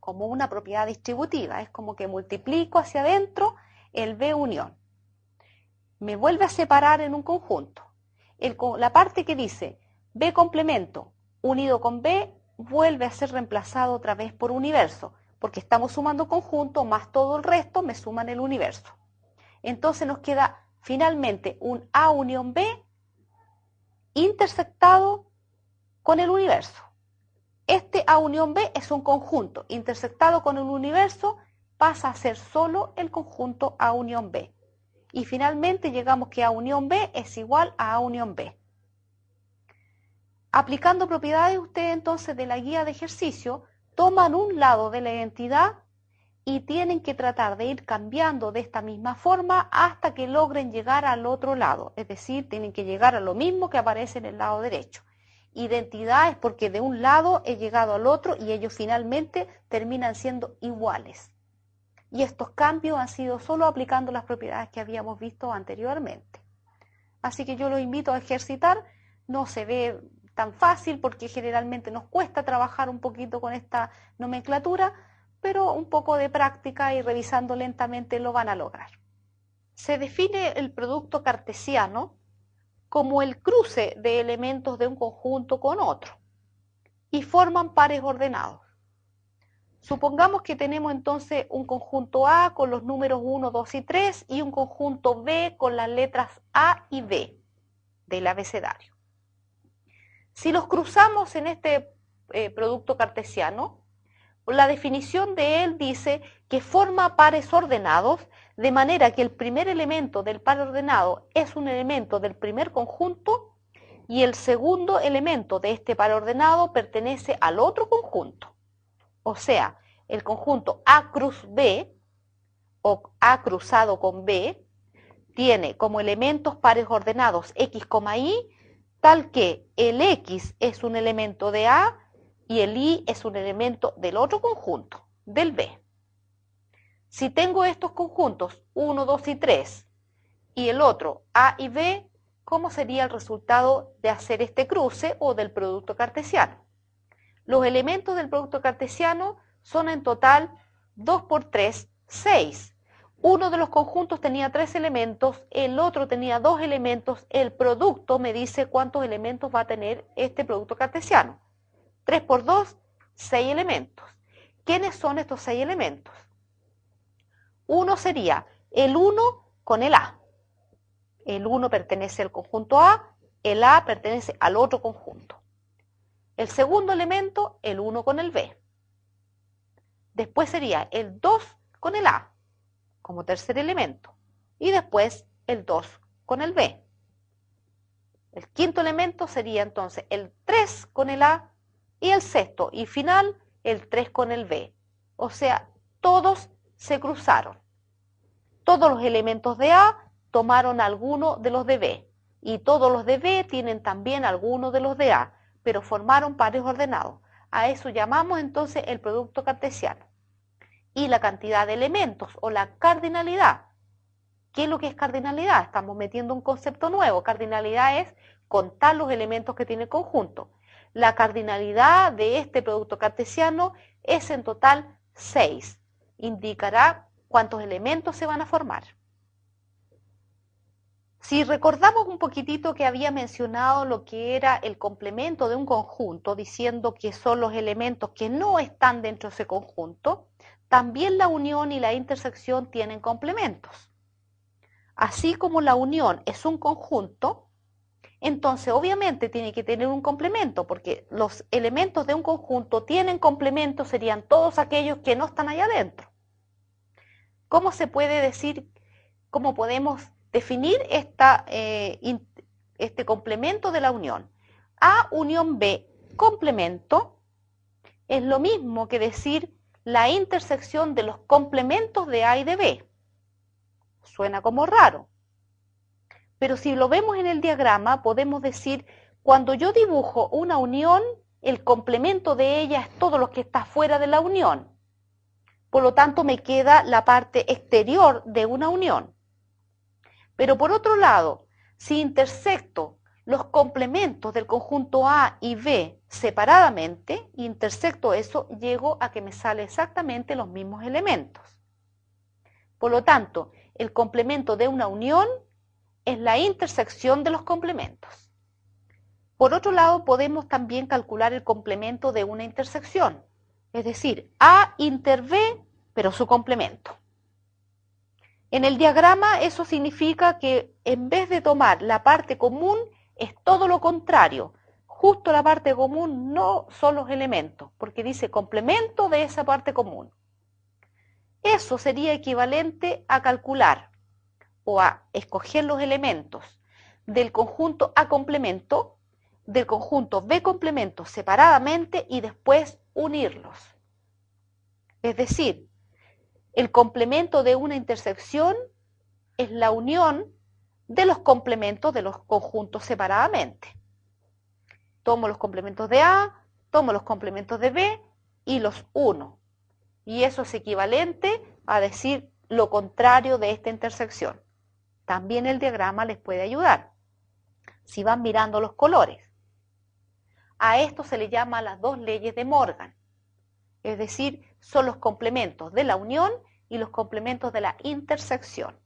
como una propiedad distributiva. Es como que multiplico hacia adentro el B unión. Me vuelve a separar en un conjunto. La parte que dice B complemento unido con B vuelve a ser reemplazado otra vez por universo, porque estamos sumando conjunto más todo el resto me suman el universo. Entonces nos queda finalmente un A unión B intersectado con el universo. Este A unión B es un conjunto intersectado con el universo, pasa a ser solo el conjunto A unión B. Y finalmente llegamos que A unión B es igual a A unión B. Aplicando propiedades, ustedes entonces de la guía de ejercicio toman un lado de la identidad y tienen que tratar de ir cambiando de esta misma forma hasta que logren llegar al otro lado. Es decir, tienen que llegar a lo mismo que aparece en el lado derecho. Identidad es porque de un lado he llegado al otro y ellos finalmente terminan siendo iguales. Y estos cambios han sido solo aplicando las propiedades que habíamos visto anteriormente. Así que yo los invito a ejercitar. No se ve tan fácil porque generalmente nos cuesta trabajar un poquito con esta nomenclatura, pero un poco de práctica y revisando lentamente lo van a lograr. Se define el producto cartesiano como el cruce de elementos de un conjunto con otro y forman pares ordenados. Supongamos que tenemos entonces un conjunto A con los números 1, 2 y 3 y un conjunto B con las letras A y B del abecedario. Si los cruzamos en este producto cartesiano, la definición de él dice que forma pares ordenados, de manera que el primer elemento del par ordenado es un elemento del primer conjunto y el segundo elemento de este par ordenado pertenece al otro conjunto. O sea, el conjunto A cruz B o A cruzado con B tiene como elementos pares ordenados X, Y, tal que el X es un elemento de A y el Y es un elemento del otro conjunto, del B. Si tengo estos conjuntos 1, 2 y 3 y el otro A y B, ¿cómo sería el resultado de hacer este cruce o del producto cartesiano? Los elementos del producto cartesiano son en total 2 por 3, 6. Uno de los conjuntos tenía 3 elementos, el otro tenía 2 elementos. El producto me dice cuántos elementos va a tener este producto cartesiano. 3 por 2, 6 elementos. ¿Quiénes son estos 6 elementos? Uno sería el 1 con el A. El 1 pertenece al conjunto A, el A pertenece al otro conjunto. El segundo elemento, el 1 con el B. Después sería el 2 con el A, como tercer elemento. Y después el 2 con el B. El quinto elemento sería entonces el 3 con el A y el sexto y final el 3 con el B. O sea, todos se cruzaron. Todos los elementos de A tomaron alguno de los de B y todos los de B tienen también alguno de los de A, pero formaron pares ordenados. A eso llamamos entonces el producto cartesiano. Y la cantidad de elementos o la cardinalidad. ¿Qué es lo que es cardinalidad? Estamos metiendo un concepto nuevo. Cardinalidad es contar los elementos que tiene el conjunto. La cardinalidad de este producto cartesiano es en total 6. Indicará cuántos elementos se van a formar. Si recordamos un poquitito que había mencionado lo que era el complemento de un conjunto, diciendo que son los elementos que no están dentro de ese conjunto, también la unión y la intersección tienen complementos. Así como la unión es un conjunto, entonces obviamente tiene que tener un complemento, porque los elementos de un conjunto tienen complementos, serían todos aquellos que no están allá adentro. ¿Cómo se puede decir, cómo podemos definir este complemento de la unión? A unión B, complemento, es lo mismo que decir la intersección de los complementos de A y de B. Suena como raro. Pero si lo vemos en el diagrama, podemos decir, cuando yo dibujo una unión, el complemento de ella es todo lo que está fuera de la unión. Por lo tanto, me queda la parte exterior de una unión. Pero por otro lado, si intersecto los complementos del conjunto A y B separadamente, intersecto eso, llego a que me sale exactamente los mismos elementos. Por lo tanto, el complemento de una unión es la intersección de los complementos. Por otro lado, podemos también calcular el complemento de una intersección, es decir, A inter B, pero su complemento. En el diagrama eso significa que en vez de tomar la parte común, es todo lo contrario. Justo la parte común no son los elementos, porque dice complemento de esa parte común. Eso sería equivalente a calcular o a escoger los elementos del conjunto A complemento, del conjunto B complemento separadamente y después unirlos. Es decir, el complemento de una intersección es la unión de los complementos de los conjuntos separadamente. Tomo los complementos de A, tomo los complementos de B y los uno. Y eso es equivalente a decir lo contrario de esta intersección. También el diagrama les puede ayudar. Si van mirando los colores. A esto se le llama las dos leyes de Morgan. Es decir, son los complementos de la unión y los complementos de la intersección.